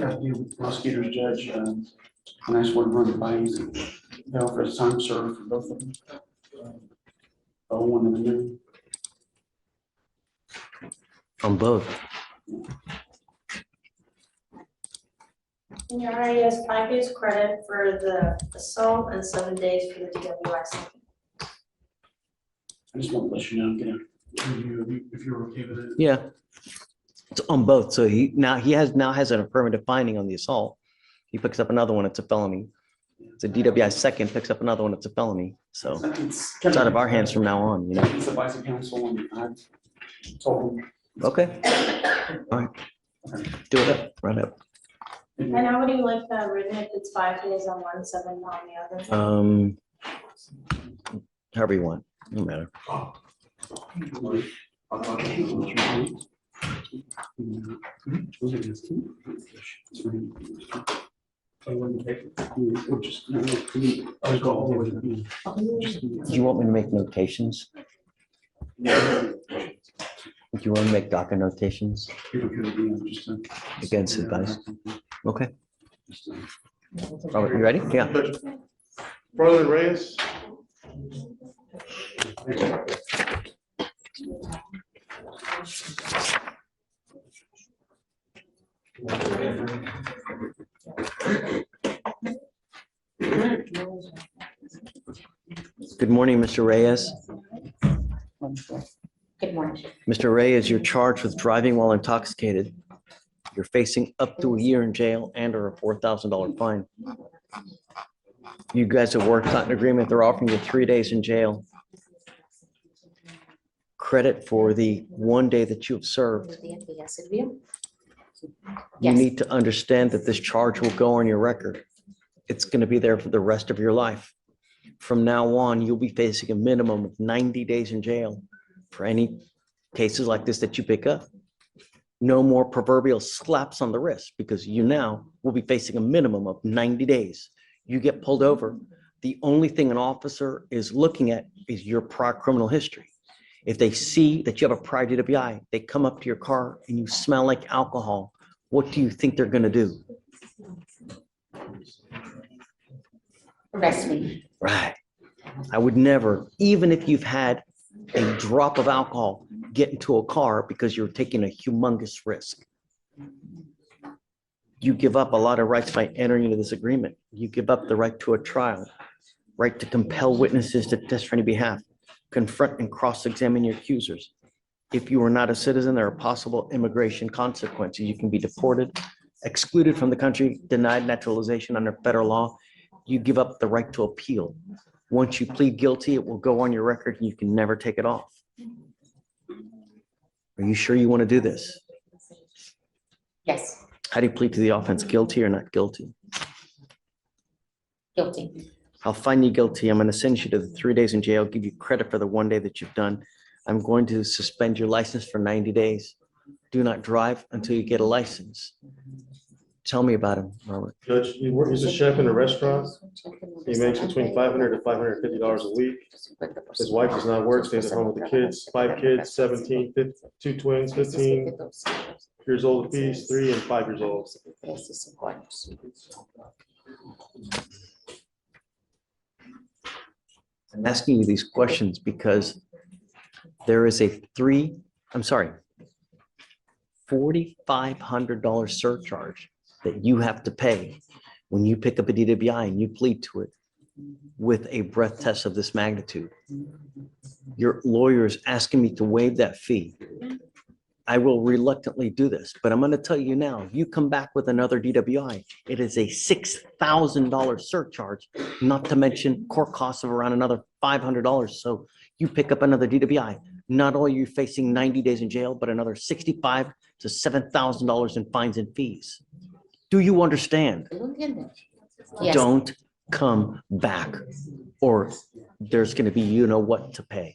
Prosecutors, judge, and I just want to run the bodies, for his time served for both of them. One and the new. On both. And your Honor, he has 5 days credit for the assault and 7 days for the DWI. I just want to let you know, if you're okay with it. Yeah. It's on both. So he now has an affirmative finding on the assault. He picks up another one, it's a felony. It's a DWI second, picks up another one, it's a felony. So it's out of our hands from now on, you know. It's advice of counsel and I told him. Okay. All right. Do it up, right up. And how would you like that written if it's 5 days on one, 7 on the other? However you want, no matter. Do you want me to make notations? Do you want to make DACA notations? Against advice? Okay. Robert, you ready? Yeah. Brother Reyes. Good morning, Mr. Reyes. Good morning. Mr. Reyes, you're charged with driving while intoxicated. You're facing up to a year in jail and or a $4,000 fine. You guys have worked out an agreement. They're offering you 3 days in jail. Credit for the 1 day that you have served. You need to understand that this charge will go on your record. It's going to be there for the rest of your life. From now on, you'll be facing a minimum of 90 days in jail for any cases like this that you pick up. No more proverbial slaps on the wrist because you now will be facing a minimum of 90 days. You get pulled over. The only thing an officer is looking at is your prior criminal history. If they see that you have a prior DWI, they come up to your car and you smell like alcohol, what do you think they're going to do? Arrest me. Right. I would never, even if you've had a drop of alcohol, get into a car because you're taking a humongous risk. You give up a lot of rights by entering into this agreement. You give up the right to a trial, right to compel witnesses to testify on your behalf, confront and cross-examine your accusers. If you are not a citizen, there are possible immigration consequences. You can be deported, excluded from the country, denied naturalization under federal law. You give up the right to appeal. Once you plead guilty, it will go on your record and you can never take it off. Are you sure you want to do this? Yes, How do you plead to the offense? Guilty or not guilty? guilty. I'll find you guilty. I'm going to send you to the 3 days in jail, give you credit for the 1 day that you've done. I'm going to suspend your license for 90 days. Do not drive until you get a license. Tell me about him, Robert. Judge, he's a chef in a restaurant. He makes between $500 to $550 a week. His wife does not work, stays at home with the kids, 5 kids, 17, 2 twins, 15 years old apiece, 3 and 5 years old. I'm asking you these questions because there is a $4,500 surcharge that you have to pay when you pick up a DWI and you plead to it with a breath test of this magnitude. Your lawyer is asking me to waive that fee. I will reluctantly do this, but I'm going to tell you now, if you come back with another DWI, it is a $6,000 surcharge, not to mention court costs of around another $500. So you pick up another DWI, not only are you facing 90 days in jail, but another $65,000 to $7,000 in fines and fees. Do you understand? Yes. Don't come back, or there's gonna be you know what to pay.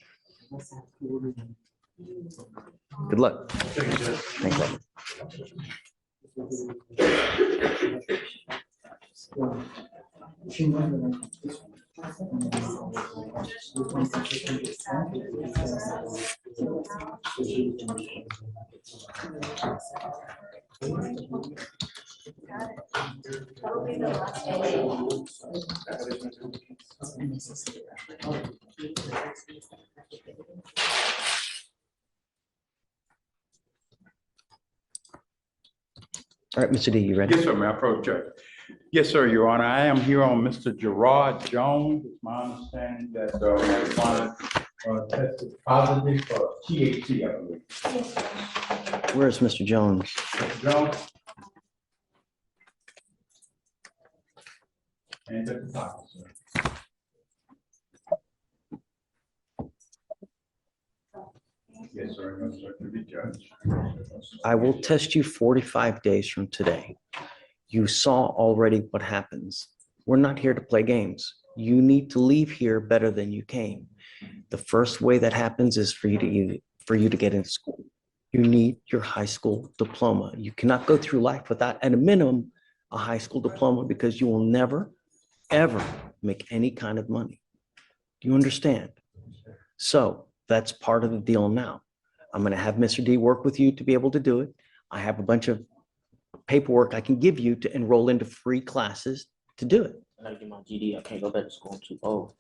Good luck. Thanks, Robert. All right, Mr. D, you ready? Yes, sir, may I approach you? Yes, sir, Your Honor. I am here on Mr. Gerard Jones. It's my understanding that marijuana tested positive for THC, I believe. Where's Mr. Jones? Mr. Jones? And at the top, sir. Yes, sir, no, sir, to be judged. I will test you 45 days from today. You saw already what happens. We're not here to play games. You need to leave here better than you came. The first way that happens is for you to get into school. You need your high school diploma. You cannot go through life without, at a minimum, a high school diploma, because you will never, ever make any kind of money. Do you understand? So that's part of the deal now. I'm going to have Mr. D work with you to be able to do it. I have a bunch of paperwork I can give you to enroll into free classes to do it. I gotta get my GD. I can't go back to school. I'm too old.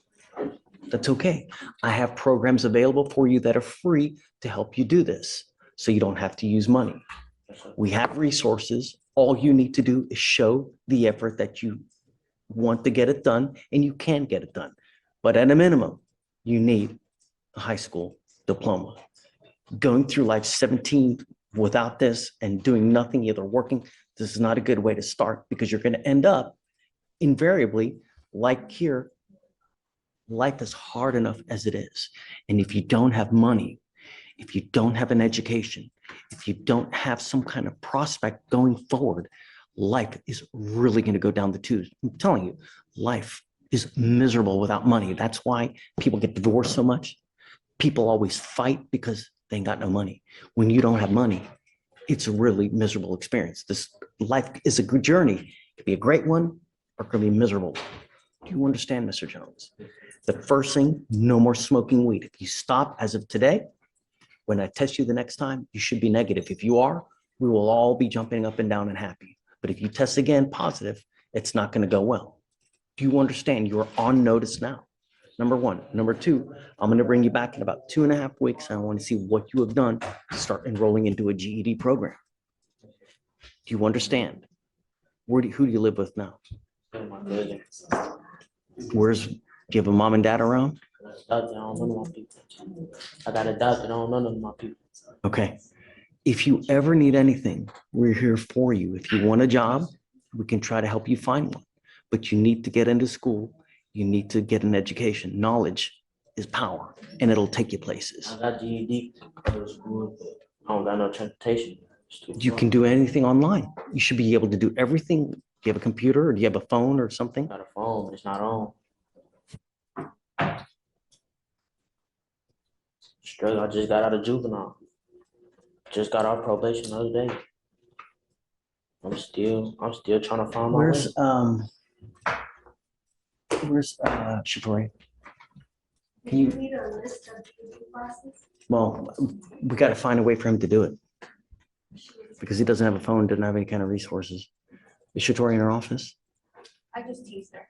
That's okay. I have programs available for you that are free to help you do this, so you don't have to use money. We have resources. All you need to do is show the effort that you want to get it done, and you can get it done. But at a minimum, you need a high school diploma. Going through life 17 without this and doing nothing, either working, this is not a good way to start, because you're going to end up invariably like here. Life is hard enough as it is. And if you don't have money, if you don't have an education, if you don't have some kind of prospect going forward, life is really going to go down the tubes. I'm telling you, life is miserable without money. That's why people get divorced so much. People always fight because they ain't got no money. When you don't have money, it's a really miserable experience. This life is a good journey. It could be a great one, or it could be miserable. Do you understand, Mr. Jones? The first thing, no more smoking weed. If you stop as of today, when I test you the next time, you should be negative. If you are, we will all be jumping up and down and happy. But if you test again positive, it's not going to go well. Do you understand? You are on notice now. Number one. Number two, I'm going to bring you back in about 2.5 weeks. And I want to see what you have done to start enrolling into a GED program. Do you understand? Who do you live with now? My cousin. Do you have a mom and dad around? I don't know none of my people. I got a doctor. I don't know none of my people. Okay. If you ever need anything, we're here for you. If you want a job, we can try to help you find one. But you need to get into school. You need to get an education. Knowledge is power, and it'll take you places. I got GED, go to school, but I don't got no transportation. You can do anything online. You should be able to do everything. Do you have a computer, or do you have a phone or something? I got a phone, but it's not on. Straight, I just got out of juvenile. Just got off probation the other day. I'm still trying to find my way. Where's Shatori? Do you need a list of PE classes? Well, we got to find a way for him to do it, because he doesn't have a phone, doesn't have any kind of resources. Is Shatori in her office? I just teased her.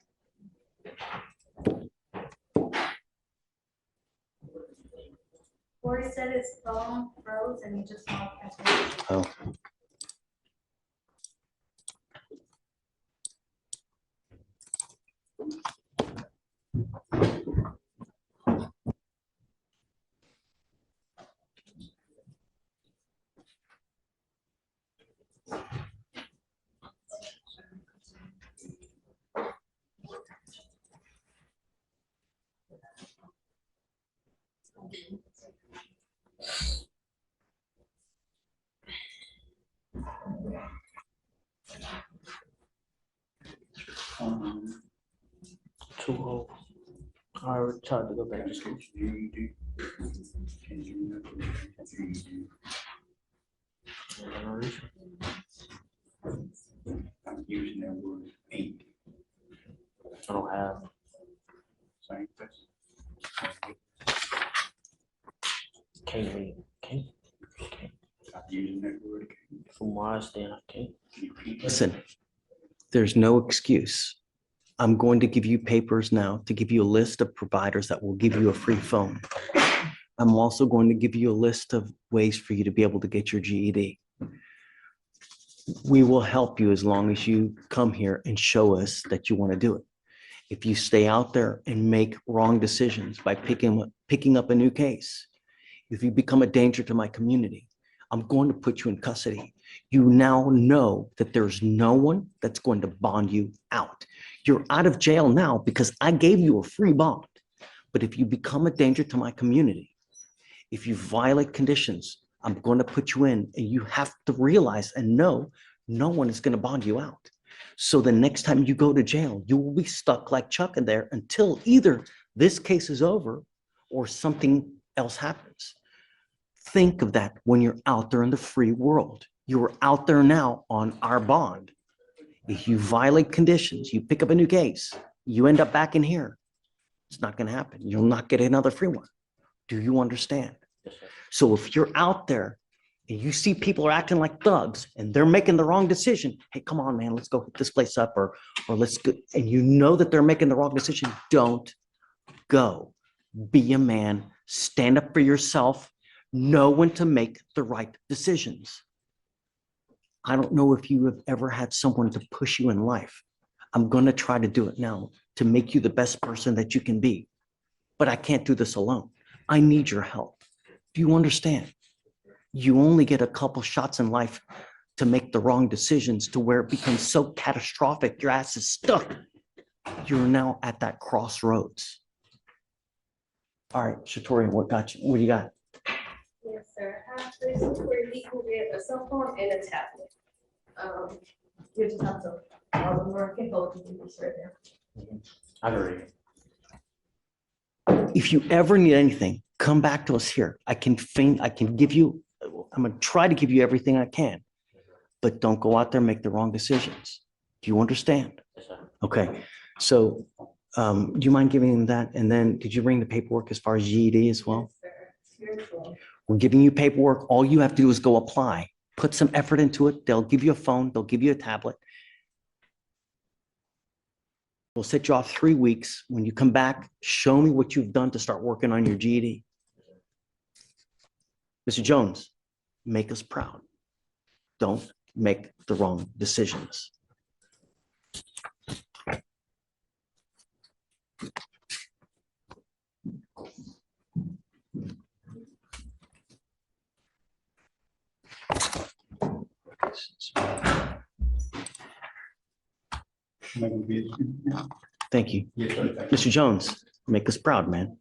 Corey said his phone froze and he just logged back in. Oh. Too I tried to go back to school. I'm using that word ain't. I don't have. Same thing. Can't read. Can't. I'm using that word. From where I stand, I can't. Listen, there's no excuse. I'm going to give you papers now to give you a list of providers that will give you a free phone. I'm also going to give you a list of ways for you to be able to get your GED. We will help you as long as you come here and show us that you want to do it. If you stay out there and make wrong decisions by picking up a new case, if you become a danger to my community, I'm going to put you in custody. You now know that there's no one that's going to bond you out. You're out of jail now because I gave you a free bond. But if you become a danger to my community, if you violate conditions, I'm going to put you in, and you have to realize and know no one is going to bond you out. So the next time you go to jail, you will be stuck like Chuck in there until either this case is over or something else happens. Think of that when you're out there in the free world. You're out there now on our bond. If you violate conditions, you pick up a new case, you end up back in here. It's not going to happen. You'll not get another free one. Do you understand? So if you're out there and you see people are acting like thugs and they're making the wrong decision, hey, come on, man, let's go hit this place up or let's go. And you know that they're making the wrong decision, don't go. Be a man, stand up for yourself, know when to make the right decisions. I don't know if you have ever had someone to push you in life. I'm going to try to do it now to make you the best person that you can be. But I can't do this alone. I need your help. Do you understand? You only get a couple shots in life to make the wrong decisions to where it becomes so catastrophic, your ass is stuck. You're now at that crossroads. All right, Shatori, what got you? What do you got? Yes, sir. After where he can get a cell phone and a tablet. You just have to all the work and hold this right now. I agree. If you ever need anything, come back to us here. I can give you, I'm gonna try to give you everything I can, but don't go out there and make the wrong decisions. Do you understand? Yes, sir. Okay, so do you mind giving them that? And then did you bring the paperwork as far as GED as well? Yes, sir. We're giving you paperwork. All you have to do is go apply. Put some effort into it. They'll give you a phone. They'll give you a tablet. We'll set you off 3 weeks. When you come back, show me what you've done to start working on your GED. Mr. Jones, make us proud. Don't make the wrong decisions. Thank you. Mr. Jones, make us proud, man.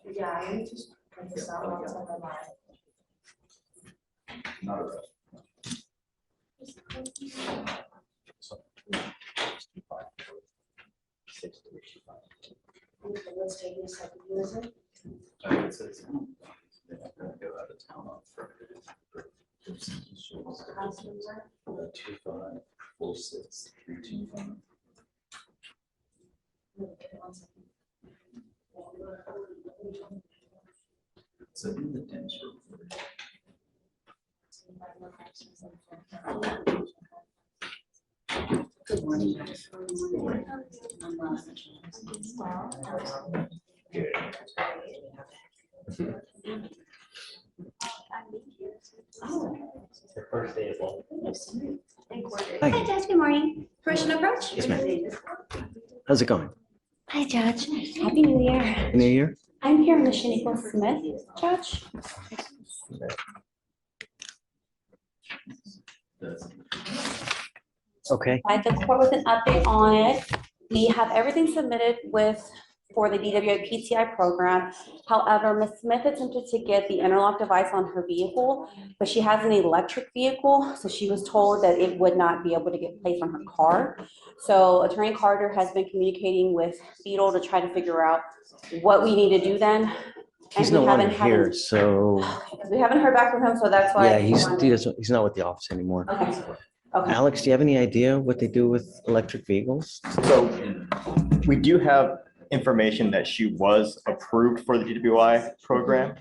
Yeah, I need to print this out once I'm online. Let's take this second user. Good morning. The first day of all. Hi. Hi, Judge. Good morning. Permission to approach? Yes, ma'am. How's it going? Hi, Judge. Happy New Year. Happy New Year. I'm here, Ms. Shaniqua Smith, Judge. Okay. Provide the court with an update on it. We have everything submitted for the DWI PTI program. However, Ms. Smith attempted to get the interlock device on her vehicle, but she has an electric vehicle, so she was told that it would not be able to get placed on her car. So Attorney Carter has been communicating with Beetle to try to figure out what we need to do then. He's And we no longer haven't- here, so We haven't heard back from him, so that's why. yeah, he's not with the office anymore. Okay. Okay. Alex, do you have any idea what they do with electric vehicles? So we do have information that she was approved for the DWI program.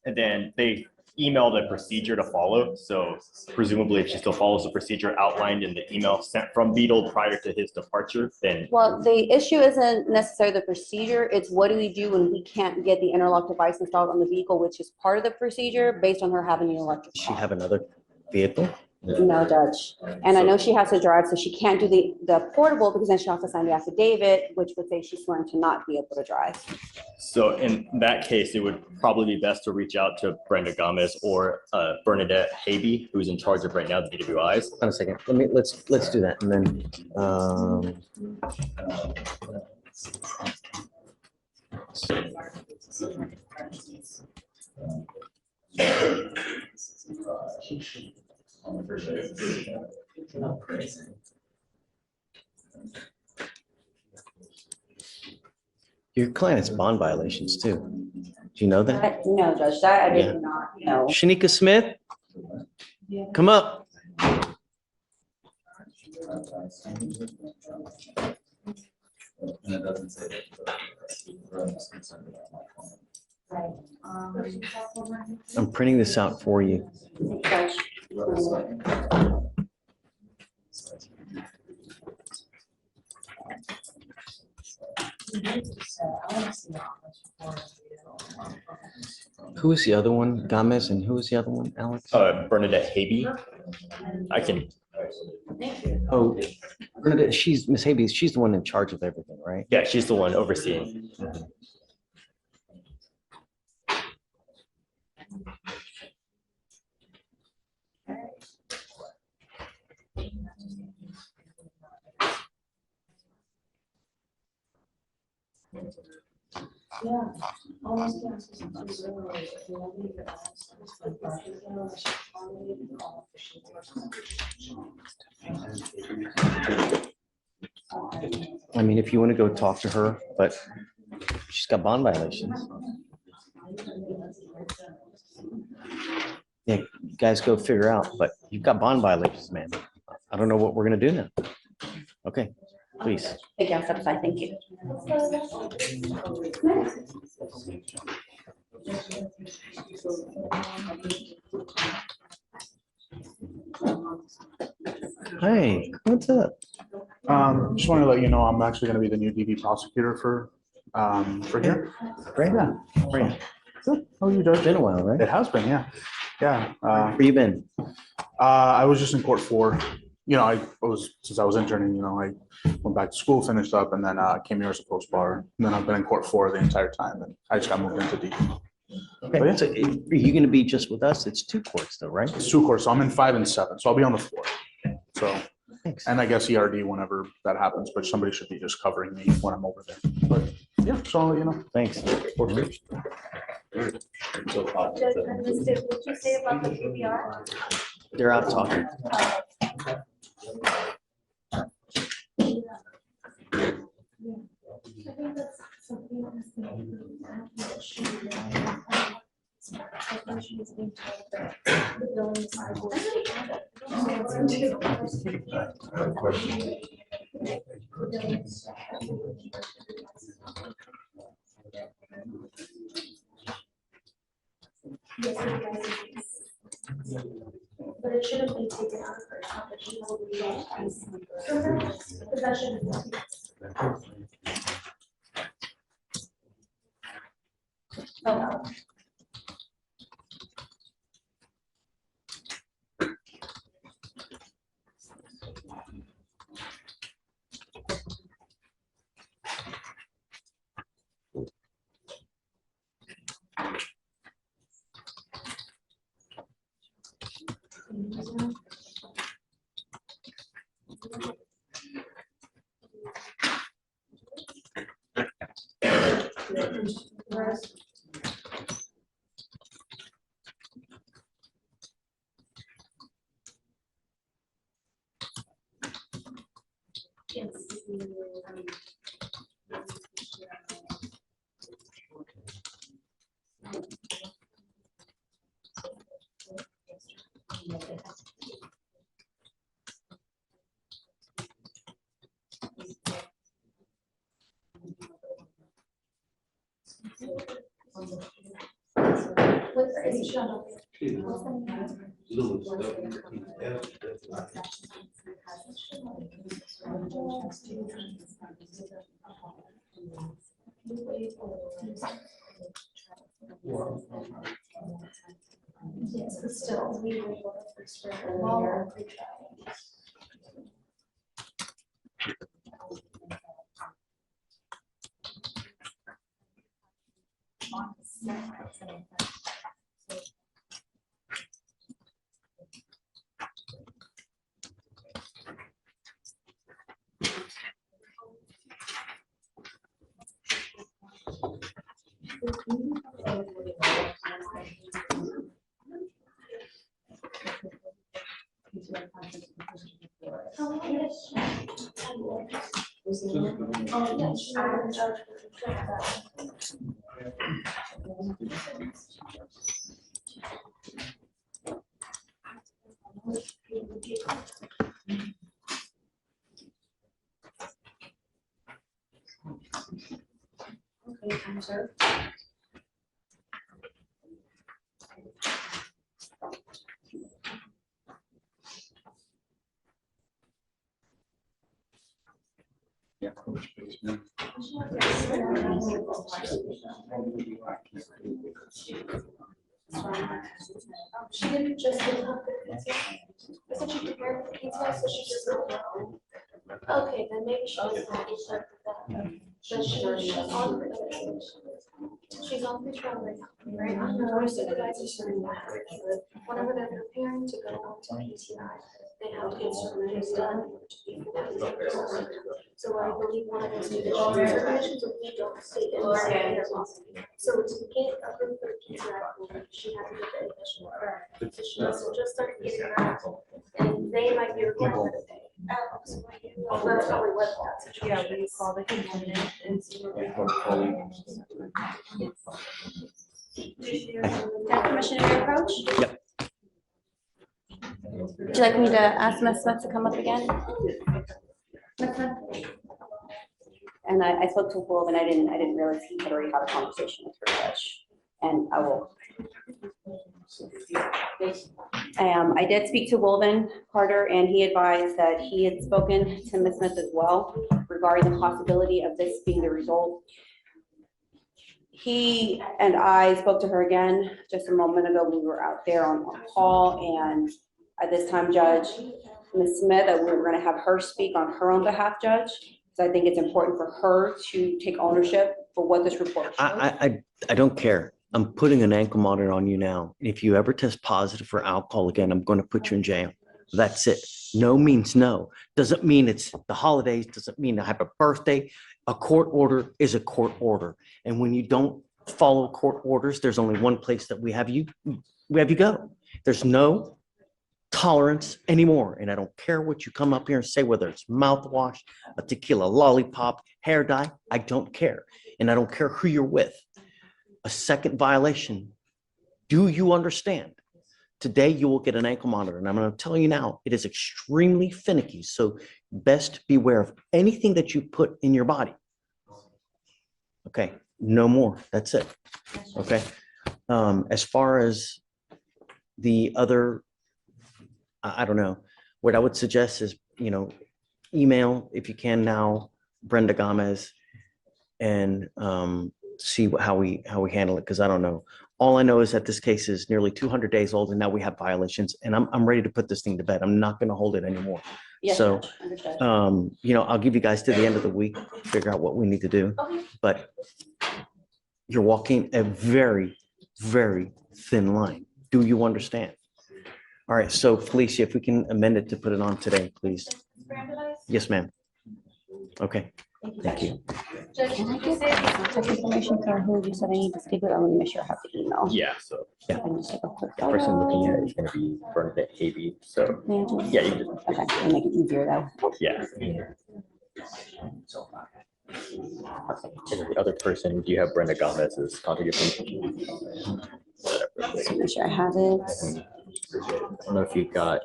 And then they emailed a procedure to follow. So presumably if she still follows the procedure outlined in the email sent from Beetle prior to his departure, then. Well, the issue isn't necessarily the procedure, it's what do we do when we can't get the interlock device installed on the vehicle, which is part of the procedure based on her having an electric Does she car. have another vehicle? No, Judge. And I know she has to drive, so she can't do the portable because then she has to sign the affidavit, which would say she's sworn to not be able to drive. So in that case, it would probably be best to reach out to Brenda Gomez or Bernadette Habe, who's in charge of right now the DWIs. Hold on a second. Let's do that, and then your client has bond violations too. Do you know that? No, Judge, that I Yeah. did not know. Shanika Smith, come up. I'm printing this out for you. Judge. Who is the other one? Gomez, and who is the other one? Alex? Bernadette Habe. I can. Oh, Bernadette, she's Miss Habe. She's the one in charge of everything, right? Yeah, she's the one overseeing. Yeah, almost. I mean, if you want to go talk to her, but she's got bond violations. Yeah, you guys go figure out, but you've got bond violations, man. I don't know what we're gonna do now. Okay, please. Thank you, I'll step aside, thank you. Hey, what's up? Just wanted to let you know, I'm actually gonna be the new DV prosecutor for here. Great. Yeah. Great. Good. How are you, Judge? It's been a while, right? It has been, yeah. Yeah. Where you been? I was just in court for, since I was interning, I went back to school, finished up, and then came here as a post bar. And then I've been in court for the entire time, and I just got moved into DV. Okay, so are you gonna be just with us? It's 2 courts though, right? It's 2 courts, so I'm in 5 and 7, so I'll be on the floor. So, and I guess ERD whenever that happens, but somebody should be just covering me when I'm over there. But yeah, so I'll let you know. Thanks. Judge, I missed it. What'd you say about the PBR? They're out talking. I think that's something that's been but it shouldn't be taken out of her account, but she will be on ice. But that shouldn't be. Oh. Flores. Yes, but still, we would want to explore more. Okay, time served. She didn't just get up the pizza. I said she prepared the pizza, so she just. Okay, then maybe she doesn't have to start with that. But she's on her. She's on the trail right now, right? Her supervisor starting that. Whenever they're preparing to go on to PTI, they have to get certain things done. So I believe one of those conditions if we don't state it. So to get approved for the PTI, she had to get the additional. So she doesn't just start getting that, and they might be required to pay. That's probably what that situation. Yeah, we call the complainant and see what Commissioner, your approach? Yep. Would you like me to ask Ms. Smith to come up again? And I spoke to Wolf and I didn't realize he had already had a conversation with her judge. And I will. I did speak to Wolven Carter and he advised that he had spoken to Ms. Smith as well regarding the possibility of this being the result. He and I spoke to her again just a moment ago. We were out there on call and at this time, Judge, Ms. Smith, that we were going to have her speak on her own behalf, Judge. So I think it's important for her to take ownership for what this report shows. I don't care. I'm putting an ankle monitor on you now. If you ever test positive for alcohol again, I'm going to put you in jail. That's it. No means no. Doesn't mean it's the holidays. Doesn't mean I have a birthday. A court order is a court order. And when you don't follow court orders, there's only one place that we have you go. There's no tolerance anymore. And I don't care what you come up here and say, whether it's mouthwash, a tequila lollipop, hair dye, I don't care. And I don't care who you're with. A second violation. Do you understand? Today you will get an ankle monitor. And I'm going to tell you now, it is extremely finicky. So best beware of anything that you put in your body. Okay, no more. That's it. Okay. As far as the other, I don't know, what I would suggest is, email if you can now, Brenda Gomez, and see how we handle it, because I don't know. All I know is that this case is nearly 200 days old and now we have violations, and I'm ready to put this thing to bed. I'm not going to hold it anymore. Yes, So, Judge, understood. I'll give you guys to the end of the week, figure out what we need to do. Okay. But you're walking a very, very thin line. Do you understand? All right. So Felicia, if we can amend it to put it on today, please. Yes, ma'am. Okay. Thank you. Judge, Can I did you get say? contact information for who you said I need to speak with? I want to make sure I have the email. Yeah, so I can just take a quick the person looking at photo. it is gonna be Bernadette Havey, so, May I just- yeah, you can Okay, it'll make it easier though. yeah. And then the other person, do you have Brenda Gomez's contact information? Just make sure I have it. I don't know if you got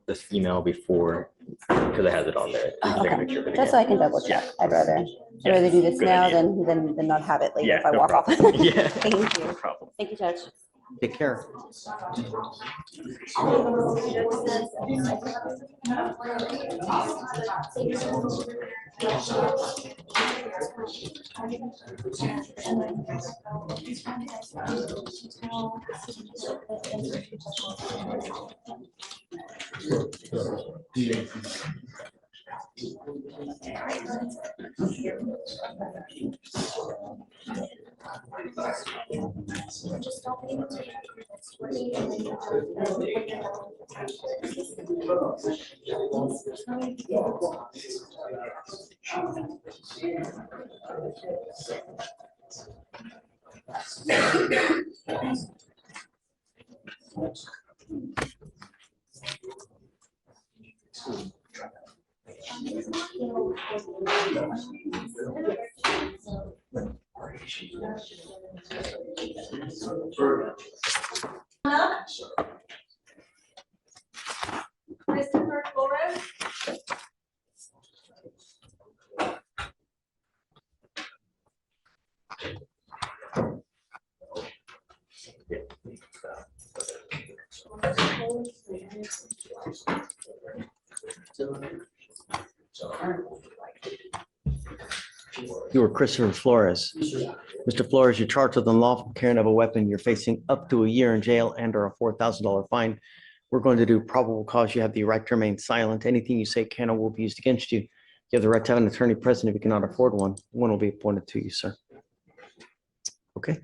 this email before, because it has it on there. You can take a picture of it Just so I again. can double check. Yeah. I'd rather Yeah, do this good now idea. than not have it later Yeah, if I no walk off. problem. Yeah. Thank No you. problem. Thank you, Judge. Take care. Christopher Flores? You were Christopher Flores. Mr. Flores, you're charged with unlawful carrying of a weapon. You're facing up to a year in jail and or a $4,000 fine. We're going to do probable cause. You have the right to remain silent. Anything you say can or will be used against you. You have the right to have an attorney present if you cannot afford one. One will be appointed to you, sir. Okay.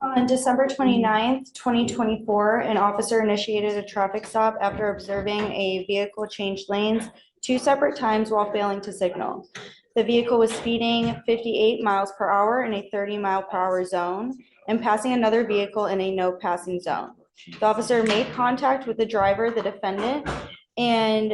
On December 29th, 2024, an officer initiated a traffic stop after observing a vehicle change lanes 2 separate times while failing to signal. The vehicle was speeding 58 miles per hour in a 30-mile-per-hour zone and passing another vehicle in a no passing zone. The officer made contact with the driver, the defendant, and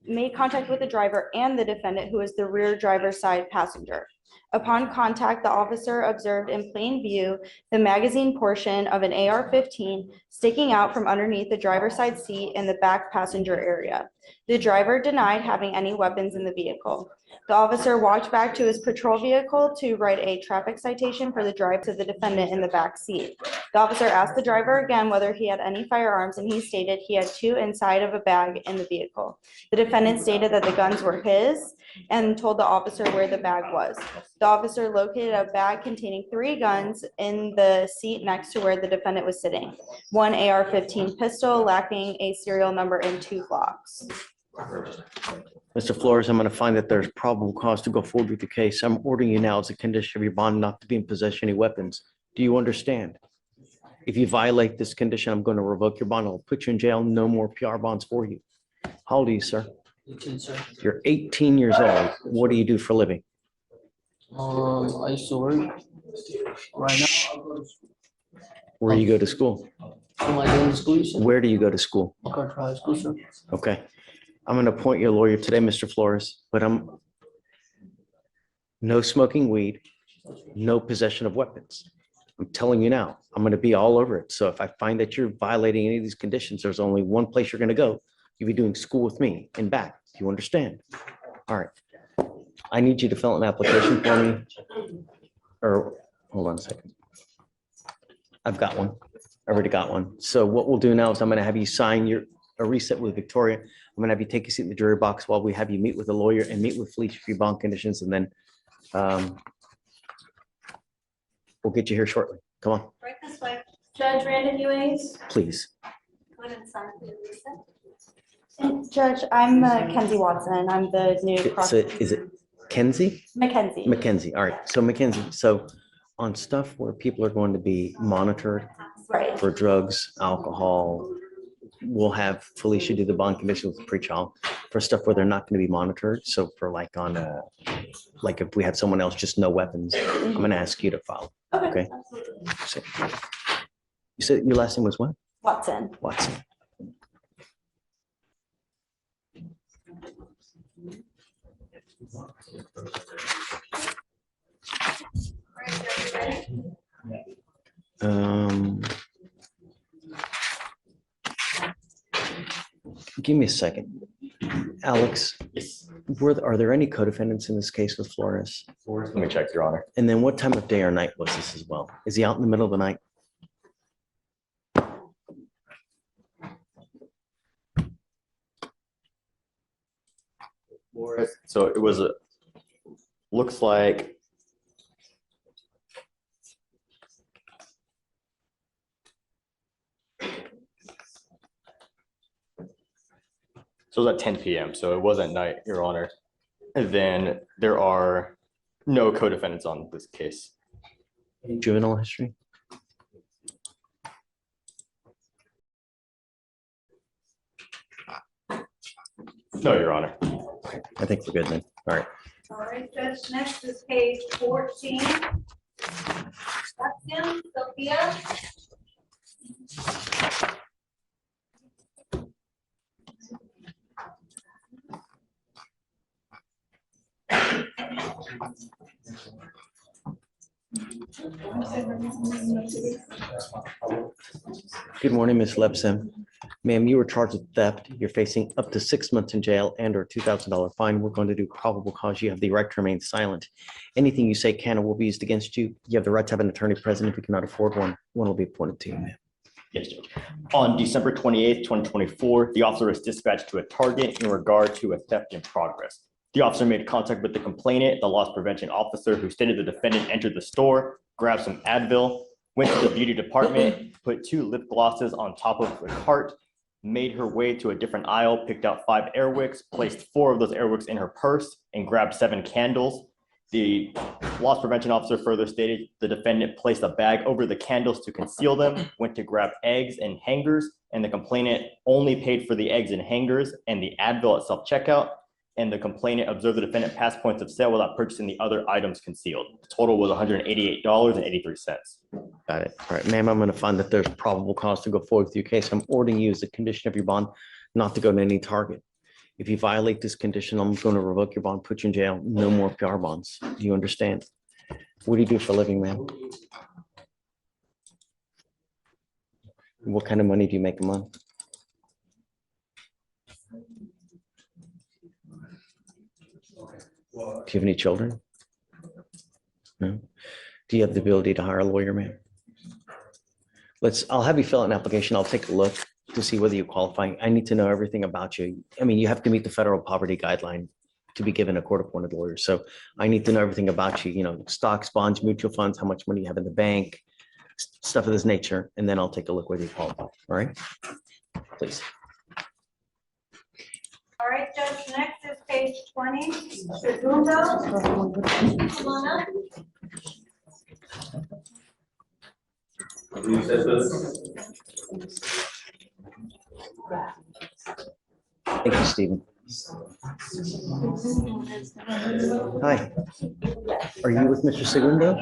made contact with the driver and the defendant, who is the rear driver's side passenger. Upon contact, the officer observed in plain view the magazine portion of an AR-15 sticking out from underneath the driver's side seat in the back passenger area. The driver denied having any weapons in the vehicle. The officer walked back to his patrol vehicle to write a traffic citation for the drive to the defendant in the back seat. The officer asked the driver again whether he had any firearms, and he stated he had 2 inside of a bag in the vehicle. The defendant stated that the guns were his and told the officer where the bag was. The officer located a bag containing 3 guns in the seat next to where the defendant was sitting. 1 AR-15 pistol lacking a serial number and 2 Glocks. Mr. Flores, I'm going to find that there's probable cause to go forward with the case. I'm ordering you now as a condition of your bond not to be in possession of any weapons. Do you understand? If you violate this condition, I'm going to revoke your bond. I'll put you in jail. No more PR bonds for you. How old are you, sir? 18, sir. You're 18 years old. What do you do for a living? I used to work. Right now, I go to school. Where do you go to school? Am I going to school, sir? Where do you go to school? MacArthur High School, sir. Okay. I'm going to appoint you a lawyer today, Mr. Flores, but no smoking weed, no possession of weapons. I'm telling you now, I'm going to be all over it. So if I find that you're violating any of these conditions, there's only one place you're going to go. You'll be doing school with me and back. Do you understand? All right. I need you to fill out an application for me. Or hold on a second. I've got one. I already got one. So what we'll do now is I'm going to have you sign a reset with Victoria. I'm going to have you take a seat in the jury box while we have you meet with a lawyer and meet with Flea for your bond conditions, and then we'll get you here shortly. Come on, Right this way. Judge Random UAs? please. Go ahead and sign for the reset. And Judge, I'm Kenzie Watson. I'm the new So is it Kenzie? Mackenzie. Mackenzie. All right. So Mackenzie, so on stuff where people are going to be monitored Right. for drugs, alcohol, we'll have Felicia do the bond conditions with pretrial for stuff where they're not going to be monitored. So for like on like if we had someone else, just no weapons, I'm going to ask you to file. Okay. So, you said your last name was what? Watson. Watson. Give me a second. Alex, are there any co-defendants in this case with Flores? Let me check, Your Honor. And then what time of day or night was this as well? Is he out in the middle of the night? So it was looks like so it was at 10 p.m. So it was at night, Your Honor. And then there are no co-defendants on this case. Juvenile history? No, Your Honor. I think we're good then. All right. All right, Judge, next is page 14. That's him, Sophia. Good morning, Ms. Lepson. Ma'am, you were charged with theft. You're facing up to 6 months in jail and or a $2,000 fine. We're going to do probable cause. You have the right to remain silent. Anything you say can or will be used against you. You have the right to have an attorney present. If you cannot afford one, one will be appointed to you, ma'am. Yes, Judge. On December 28th, 2024, the officer was dispatched to a target in regard to a theft in progress. The officer made contact with the complainant, the loss prevention officer, who stated the defendant entered the store, grabbed some Advil, went to the beauty department, put 2 lip glosses on top of the cart, made her way to a different aisle, picked out 5 air wicks, placed 4 of those air wicks in her purse, and grabbed 7 candles. The loss prevention officer further stated the defendant placed a bag over the candles to conceal them, went to grab eggs and hangers, and the complainant only paid for the eggs and hangers and the Advil at self-checkout. And the complainant observed the defendant pass points of sale without purchasing the other items concealed. The total was $188.83. Got it. All right, ma'am, I'm going to find that there's probable cause to go forward with your case. I'm ordering you as a condition of your bond not to go to any target. If you violate this condition, I'm going to revoke your bond, put you in jail. No more PR bonds. Do you understand? What do you do for a living, ma'am? What kind of money do you make a month? Do you have any children? No. Do you have the ability to hire a lawyer, ma'am? I'll have you fill out an application. I'll take a look to see whether you qualify. I need to know everything about you. I mean, you have to meet the federal poverty guideline to be given a court-appointed lawyer. So I need to know everything about you, you know, stocks, bonds, mutual funds, how much money you have in the bank, stuff of this nature, and then I'll take a look whether you qualify. All right? Please. All right, Judge, next is page 20. Segundo. Come on up. Thank you, Stephen. Hi. Are you with Mr. Segundo?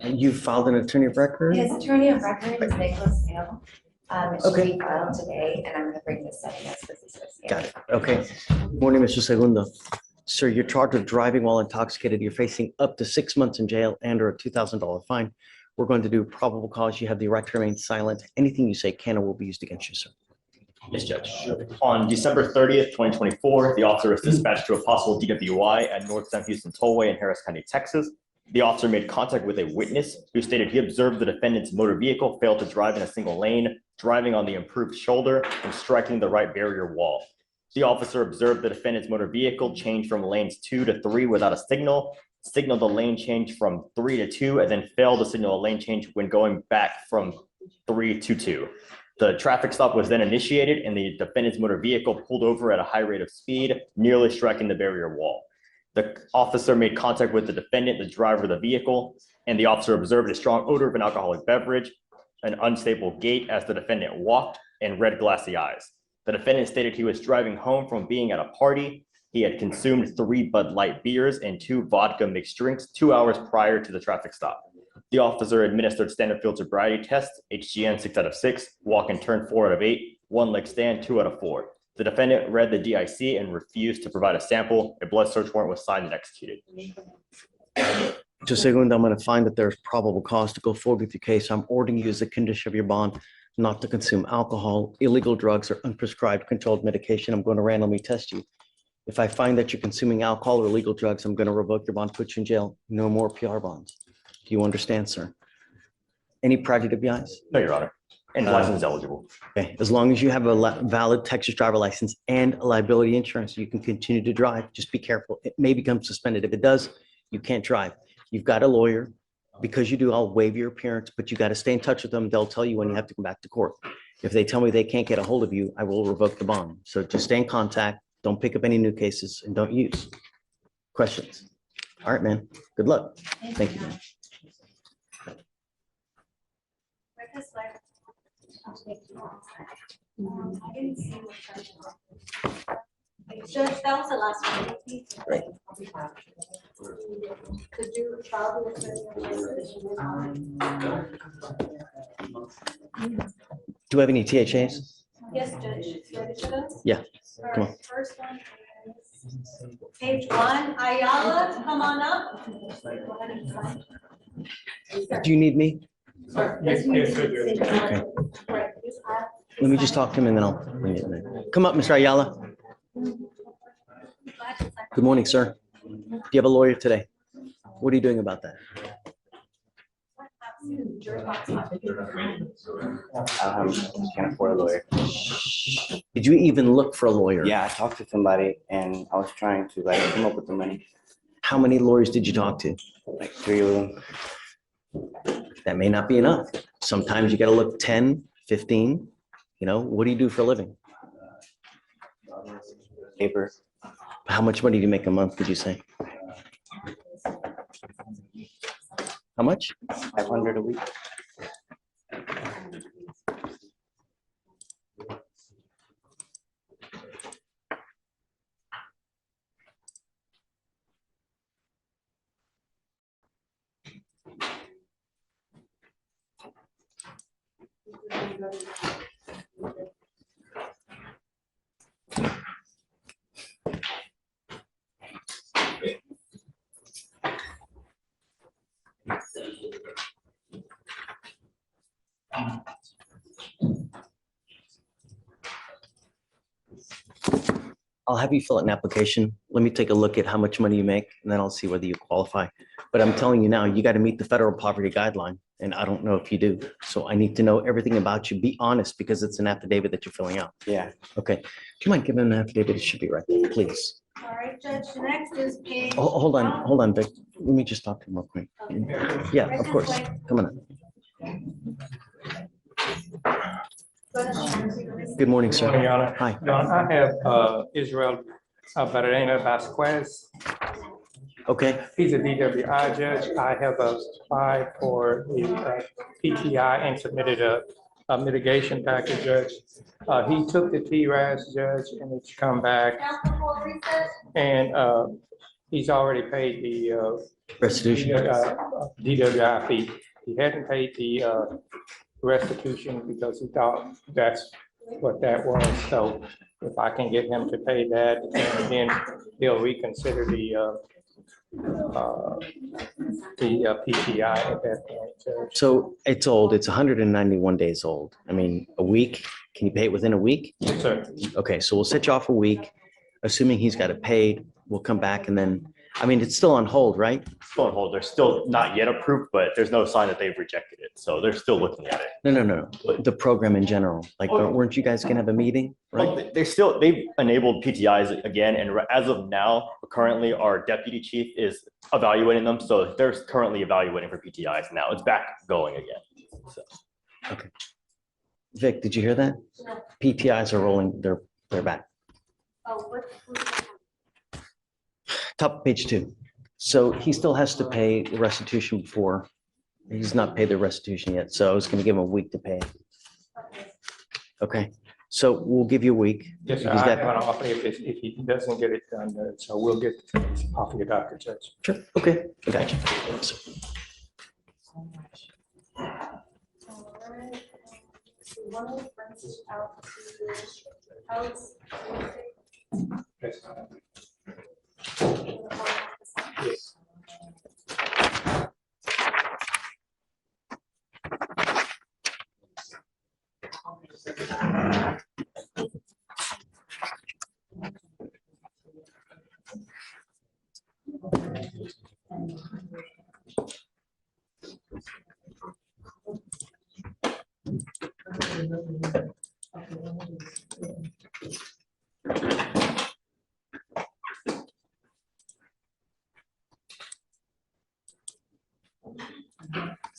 And you filed an attorney of record? His attorney of record is Nicholas Hale. It should Okay. be filed today, and I'm gonna bring this up next with his. Got it. Okay. Morning, Mr. Segundo. Sir, you're charged with driving while intoxicated. You're facing up to 6 months in jail and or a $2,000 fine. We're going to do probable cause. You have the right to remain silent. Anything you say can or will be used against you, sir. Yes, Judge. On December 30th, 2024, the officer was dispatched to a possible DWI at North South Houston Tollway in Harris County, Texas. The officer made contact with a witness who stated he observed the defendant's motor vehicle fail to drive in a single lane, driving on the improved shoulder and striking the right barrier wall. The officer observed the defendant's motor vehicle change from lanes 2 to 3 without a signal, signaled the lane change from 3 to 2, and then failed to signal a lane change when going back from 3 to 2. The traffic stop was then initiated and the defendant's motor vehicle pulled over at a high rate of speed, nearly striking the barrier wall. The officer made contact with the defendant, the driver of the vehicle, and the officer observed a strong odor of an alcoholic beverage, an unstable gait as the defendant walked, and red glassy eyes. The defendant stated he was driving home from being at a party. He had consumed 3 Bud Light beers and 2 vodka mixed drinks 2 hours prior to the traffic stop. The officer administered standard field sobriety tests, HGN 6 out of 6, walk and turn 4 out of 8, 1 leg stand 2 out of 4. The defendant read the DIC and refused to provide a sample. A blood search warrant was signed and executed. Just segundo, I'm going to find that there's probable cause to go forward with your case. I'm ordering you as a condition of your bond not to consume alcohol, illegal drugs, or unprescribed controlled medication. I'm going to randomly test you. If I find that you're consuming alcohol or illegal drugs, I'm going to revoke your bond, put you in jail. No more PR bonds. Do you understand, sir? Any prior DWIs? No, Your Honor. And license is eligible. Okay, as long as you have a valid Texas driver license and liability insurance, you can continue to drive. Just be careful. It may become suspended. If it does, you can't drive. You've got a lawyer. Because you do, I'll waive your appearance, but you got to stay in touch with them. They'll tell you when you have to come back to court. If they tell me they can't get a hold of you, I will revoke the bond. So just stay in contact. Don't pick up any new cases and don't use. Questions? All right, man. Good luck. Thank you, man. Judge, that was the last one. Great. Could you probably? Do we have any THAs? Yes, Judge. Ready for those? Yeah, come on. Alright, first one is page 1, Ayala, come on up. Go ahead and sign. Do you need me? Yes, Okay. Let me just talk to him and then I'll bring it in. Come up, Mr. Ayala. Good morning, sir. Do you have a lawyer today? What are you doing about that? Can't afford a lawyer. Did you even look for a lawyer? Yeah, I talked to somebody and I was trying to like come up with the money. How many lawyers did you talk to? Like 3 of them. That may not be enough. Sometimes you got to look 10, 15. You know, what do you do for a living? Paper. How much money do you make a month, did you say? How much? 500 a week. I'll have you fill out an application. Let me take a look at how much money you make, and then I'll see whether you qualify. But I'm telling you now, you got to meet the federal poverty guideline, and I don't know if you do. So I need to know everything about you. Be honest, because it's an affidavit that you're filling out. Yeah. Okay. Do you mind giving an affidavit? It should be right there, please. All right, Judge, next is page. Oh, hold on, Vic. Let me just talk to him real quick. Yeah, of course. Come on. Good morning, sir. Morning, Your Honor. Hi. Your Honor, I have Israel Barrena Vasquez. Okay. He's a DWI judge. I have applied for the PTI and submitted a mitigation package, Judge. He took the TRAS, Judge, and it's come back. And he's already paid the Restitution. DWI fee. He hadn't paid the restitution because he thought that's what that was. So if I can get him to pay that, and then he'll reconsider the PTI at that point. Judge. So it's old. It's 191 days old. I mean, a week. Can you pay it within a week? Yes, sir. Okay, so we'll set you off a week, assuming he's got it paid. We'll come back and then, I mean, it's still on hold, right? Still on hold. They're still not yet approved, but there's no sign that they've rejected it. So they're still looking at it. No. The program in general. Like, weren't you guys gonna have a meeting? Well, Right? they've enabled PTIs again, and as of now, currently our deputy chief is evaluating them. So they're currently evaluating for PTIs now. It's back going again. So. Okay. Vic, did you hear that? PTIs are rolling. They're back. Oh, what? top of page 2. So he still has to pay the restitution before. He's not paid the restitution yet, so I was gonna give him a week to pay. Okay, so we'll give you a week. Yes, sir. He's I got- have an offer if he doesn't get it done, so we'll get off your doctor, Judge. Sure, okay, I got you. One of the friends is out to house. Yes.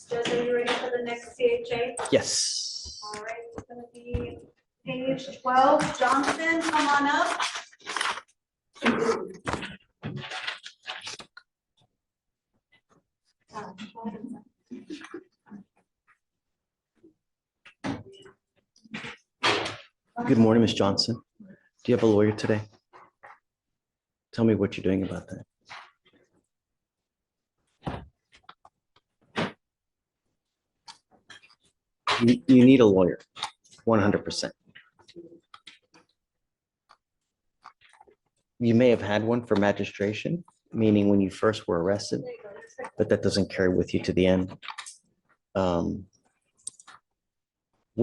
Judge, are you ready for the next CHA? Yes. All right, it's gonna be page 12. Johnson, come on up. Good morning, Ms. Johnson. Do you have a lawyer today? Tell me what you're doing about that. You need a lawyer, 100%. You may have had one for magistration, meaning when you first were arrested, but that doesn't carry with you to the end. What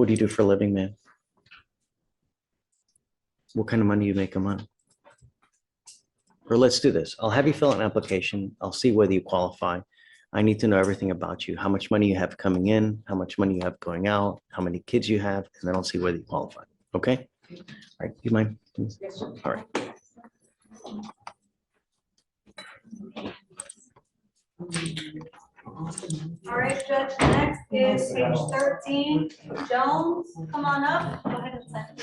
do you do for a living, man? What kind of money you make a month? Or let's do this. I'll have you fill out an application. I'll see whether you qualify. I need to know everything about you, how much money you have coming in, how much money you have going out, how many kids you have, and then I'll see whether you qualify. Okay? All right, you mind? All right. All right, Judge, next is page 13. Jones, come on up. Go ahead and sign.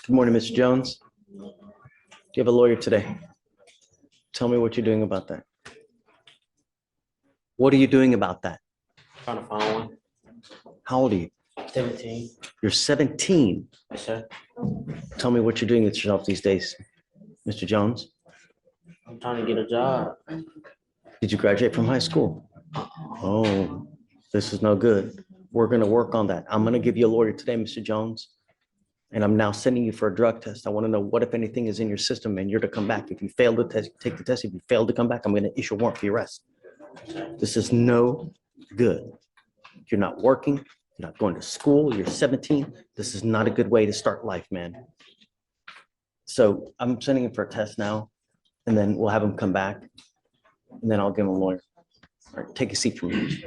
Good morning, Mr. Jones. Do you have a lawyer today? Tell me what you're doing about that. What are you doing about that? Trying to find one. How old are you? 17. You're 17. Yes, sir. Tell me what you're doing with yourself these days, Mr. Jones. I'm trying to get a job. Did you graduate from high school? Oh, this is no good. We're going to work on that. I'm going to give you a lawyer today, Mr. Jones. And I'm now sending you for a drug test. I want to know what, if anything, is in your system, and you're to come back. If you fail the test, take the test. If you fail to come back, I'm going to issue a warrant for your arrest. This is no good. You're not working. You're not going to school. You're 17. This is not a good way to start life, man. So I'm sending him for a test now, and then we'll have him come back, and then I'll give him a lawyer. All right, take a seat for me.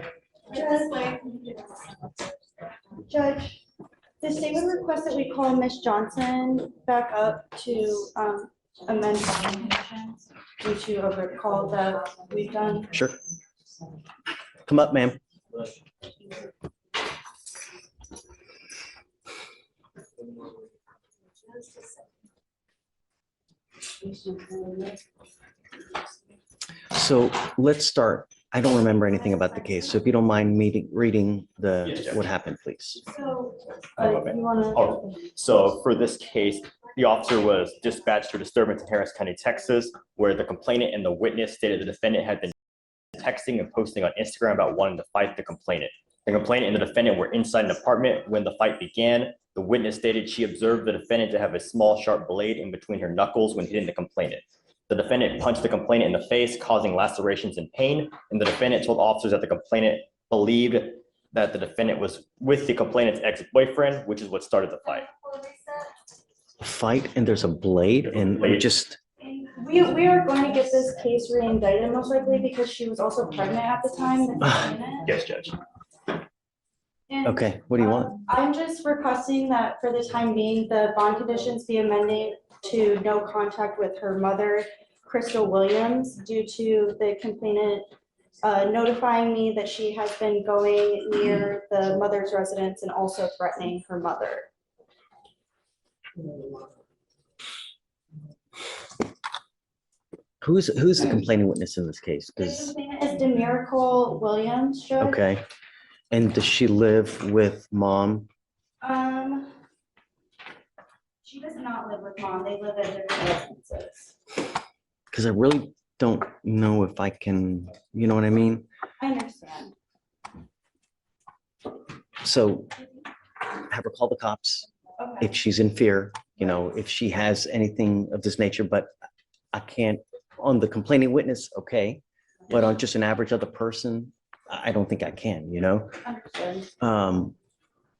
Judge, the state would request that we call Ms. Johnson back up to amend conditions due to a call that we've done. Sure. Come up, ma'am. So let's start. I don't remember anything about the case, so if you don't mind me reading what happened, please. So, you wanna? Oh, so for this case, the officer was dispatched to a disturbance in Harris County, Texas, where the complainant and the witness stated the defendant had been texting and posting on Instagram about wanting to fight the complainant. The complainant and the defendant were inside an apartment when the fight began. The witness stated she observed the defendant to have a small sharp blade in between her knuckles when hitting the complainant. The defendant punched the complainant in the face, causing lacerations and pain, and the defendant told officers that the complainant believed that the defendant was with the complainant's ex-boyfriend, which is what started the fight. Fight and there's a blade and we just. We are going to get this case re-indicted most likely because she was also pregnant at the time. Yes, Judge. And, Okay, what do you want? I'm just requesting that for the time being, the bond conditions be amended to no contact with her mother, Crystal Williams, due to the complainant notifying me that she has been going near the mother's residence and also threatening her mother. Who's the complaining witness in this case? The 'Cause- complainant is Demiracle Williams, Judge. okay. And does she live with mom? She does not live with mom. They live at different residences. Because I really don't know if I can, you know what I mean? I understand. So have her call the cops Okay. if she's in fear, you know, if she has anything of this nature, but I can't, on the complaining witness, okay, but on just an average other person, I don't think I can, you know? Understood.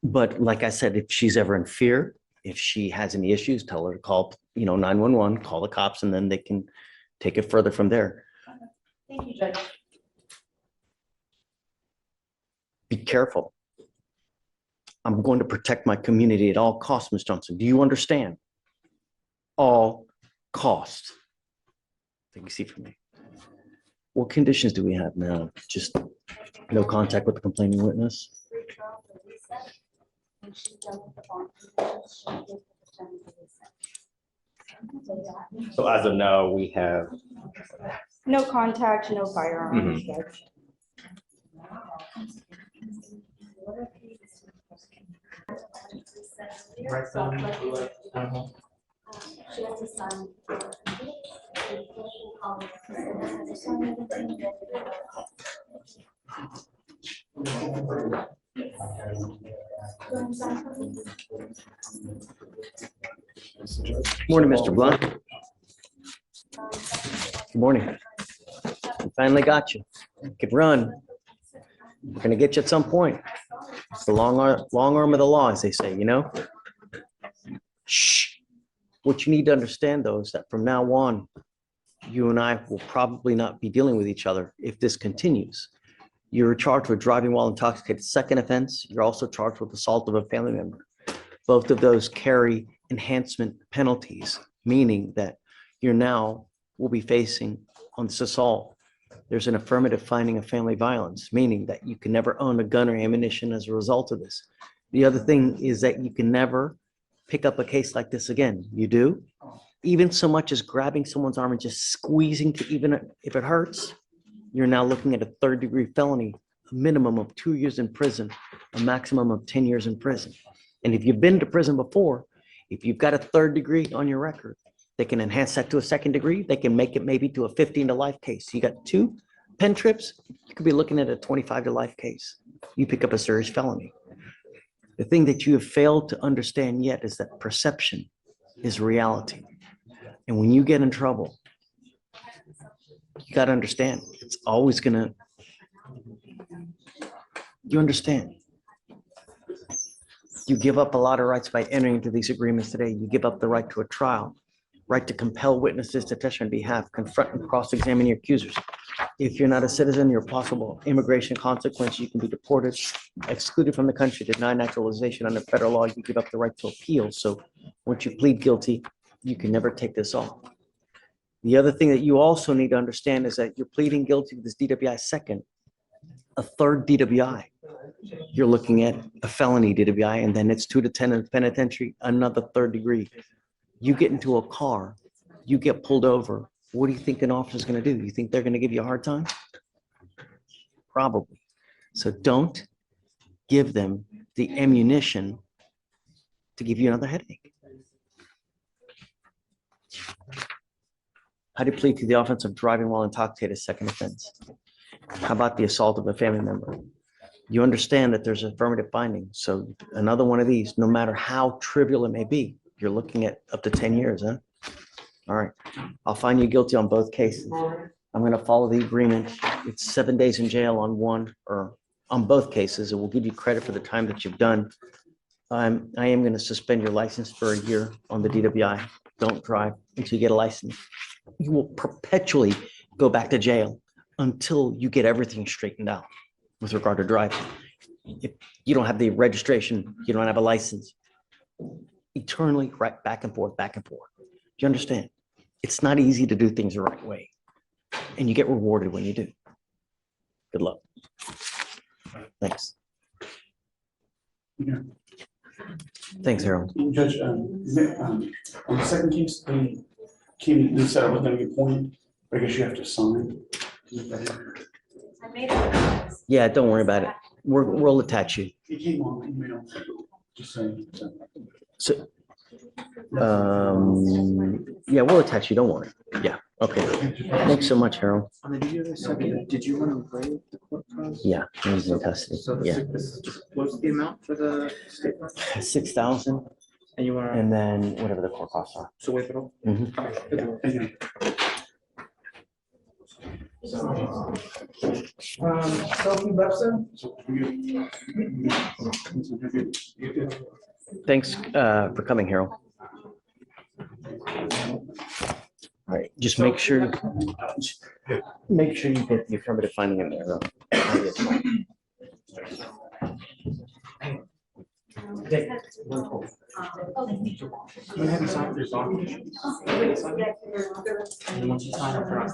But like I said, if she's ever in fear, if she has any issues, tell her to call, 911, call the cops, and then they can take it further from there. Thank you, Judge. Be careful. I'm going to protect my community at all costs, Ms. Johnson. Do you understand? All costs. Take a seat for me. What conditions do we have now? Just no contact with the complaining witness? So as of now, we have, No contact, no firearms, Judge. She has a son. Morning, Mr. Blunt. Good morning. We finally got you. You could run. We're gonna get you at some point. It's the long arm of the law, as they say, you know? Shh. What you need to understand, though, is that from now on, you and I will probably not be dealing with each other if this continues. You're charged with driving while intoxicated, second offense. You're also charged with assault of a family member. Both of those carry enhancement penalties, meaning that you're now will be facing on this assault. There's an affirmative finding of family violence, meaning that you can never own a gun or ammunition as a result of this. The other thing is that you can never pick up a case like this again. You do? Even so much as grabbing someone's arm and just squeezing to, even if it hurts, you're now looking at a third-degree felony, a minimum of 2 years in prison, a maximum of 10 years in prison. And if you've been to prison before, if you've got a third degree on your record, they can enhance that to a second degree. They can make it maybe to a 15 to life case. You got 2 pen trips, you could be looking at a 25 to life case. You pick up a serious felony. The thing that you have failed to understand yet is that perception is reality. And when you get in trouble, you got to understand, it's always gonna, you understand. You give up a lot of rights by entering into these agreements today. You give up the right to a trial, right to compel witnesses to testify on behalf, confront and cross-examine your accusers. If you're not a citizen, you're possible immigration consequence. You can be deported, excluded from the country, denied naturalization under federal law. You give up the right to appeal. So once you plead guilty, you can never take this off. The other thing that you also need to understand is that you're pleading guilty to this DWI second, a third DWI. You're looking at a felony DWI, and then it's 2 to 10 in the penitentiary, another third degree. You get into a car, you get pulled over. What do you think an officer's going to do? You think they're going to give you a hard time? Probably. So don't give them the ammunition to give you another headache. How do you plead to the offense of driving while intoxicated, second offense? How about the assault of a family member? You understand that there's affirmative finding. So another one of these, no matter how trivial it may be, you're looking at up to 10 years, huh? All right, I'll find you guilty on both cases. I'm gonna follow the agreement. It's 7 days in jail on one or on both cases. It will give you credit for the time that you've done. I am gonna suspend your license for a year on the DWI. Don't drive until you get a license. You will perpetually go back to jail until you get everything straightened out with regard to driving. If you don't have the registration, you don't have a license, eternally right back and forth, back and forth. Do you understand? It's not easy to do things the right way, and you get rewarded when you do. Good luck. Thanks. Yeah. Thanks, Harold. Judge, on the second case, they said I was gonna get pointed, I guess you have to sign. I made it. Yeah, don't worry about it. We'll attach you. It came on email, just saying. So, yeah, we'll attach you. Don't worry. Yeah. Okay. Thanks so much, Harold. On the video they sent you, did you want to waive the court costs? Yeah, he's in custody. So Yeah. what's the amount for the state court? 6,000, And you want and then whatever the court costs are. to waive it all? Mhm. Sophie Webster? Thanks for coming, Harold. All right, just make sure you get the affirmative finding in there. I'm gonna have you sign this document. And then once you sign up for our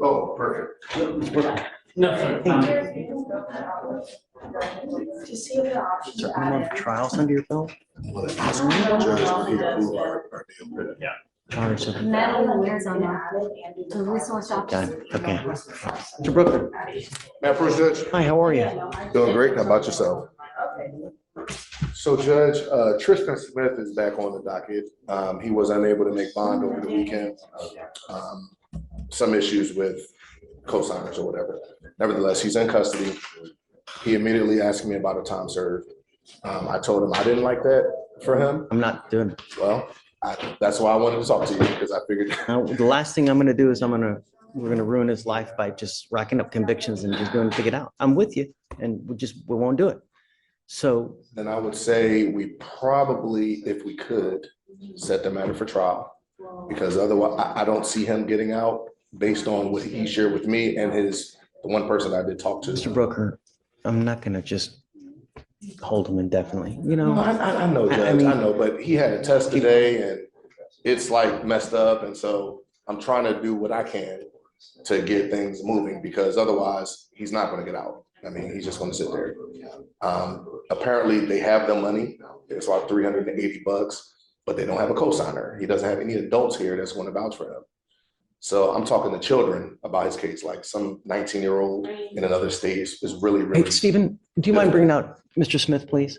Oh, perfect. To see the options Certain amount of trials under your belt. Charge of- Metal wears on that. The resource Got officer. it. Okay. Mr. Brooklyn. Mayor Pro Judge. Hi, how are you? Doing great. How about yourself? So Judge, Tristan Smith is back on the docket. He was unable to make bond over the weekend. Some issues with co-signers or whatever. Nevertheless, he's in custody. He immediately asked me about a time served. I told him I didn't like that for him. I'm not doing it. Well, that's why I wanted to talk to you, because I figured. Now, the last thing I'm gonna do is we're gonna ruin his life by just racking up convictions and just doing it out. I'm with you, and we won't do it. So. Then I would say we probably, if we could, set the matter for trial. Because otherwise, I don't see him getting out based on what he shared with me and the one person I did talk to. Mr. Brooker, I'm not gonna just hold him indefinitely, you know? No, I know, Judge, mean- I know, but he had a test today and it's like messed up. And so I'm trying to do what I can to get things moving, because otherwise he's not gonna get out. I mean, he's just gonna sit there. Apparently they have the money. It's like $380, but they don't have a cosigner. He doesn't have any adults here that's gonna vouch for him. So I'm talking to children about his case, like some 19-year-old in another state is really, really. Hey, Stephen, do you mind bringing out Mr. Smith, please?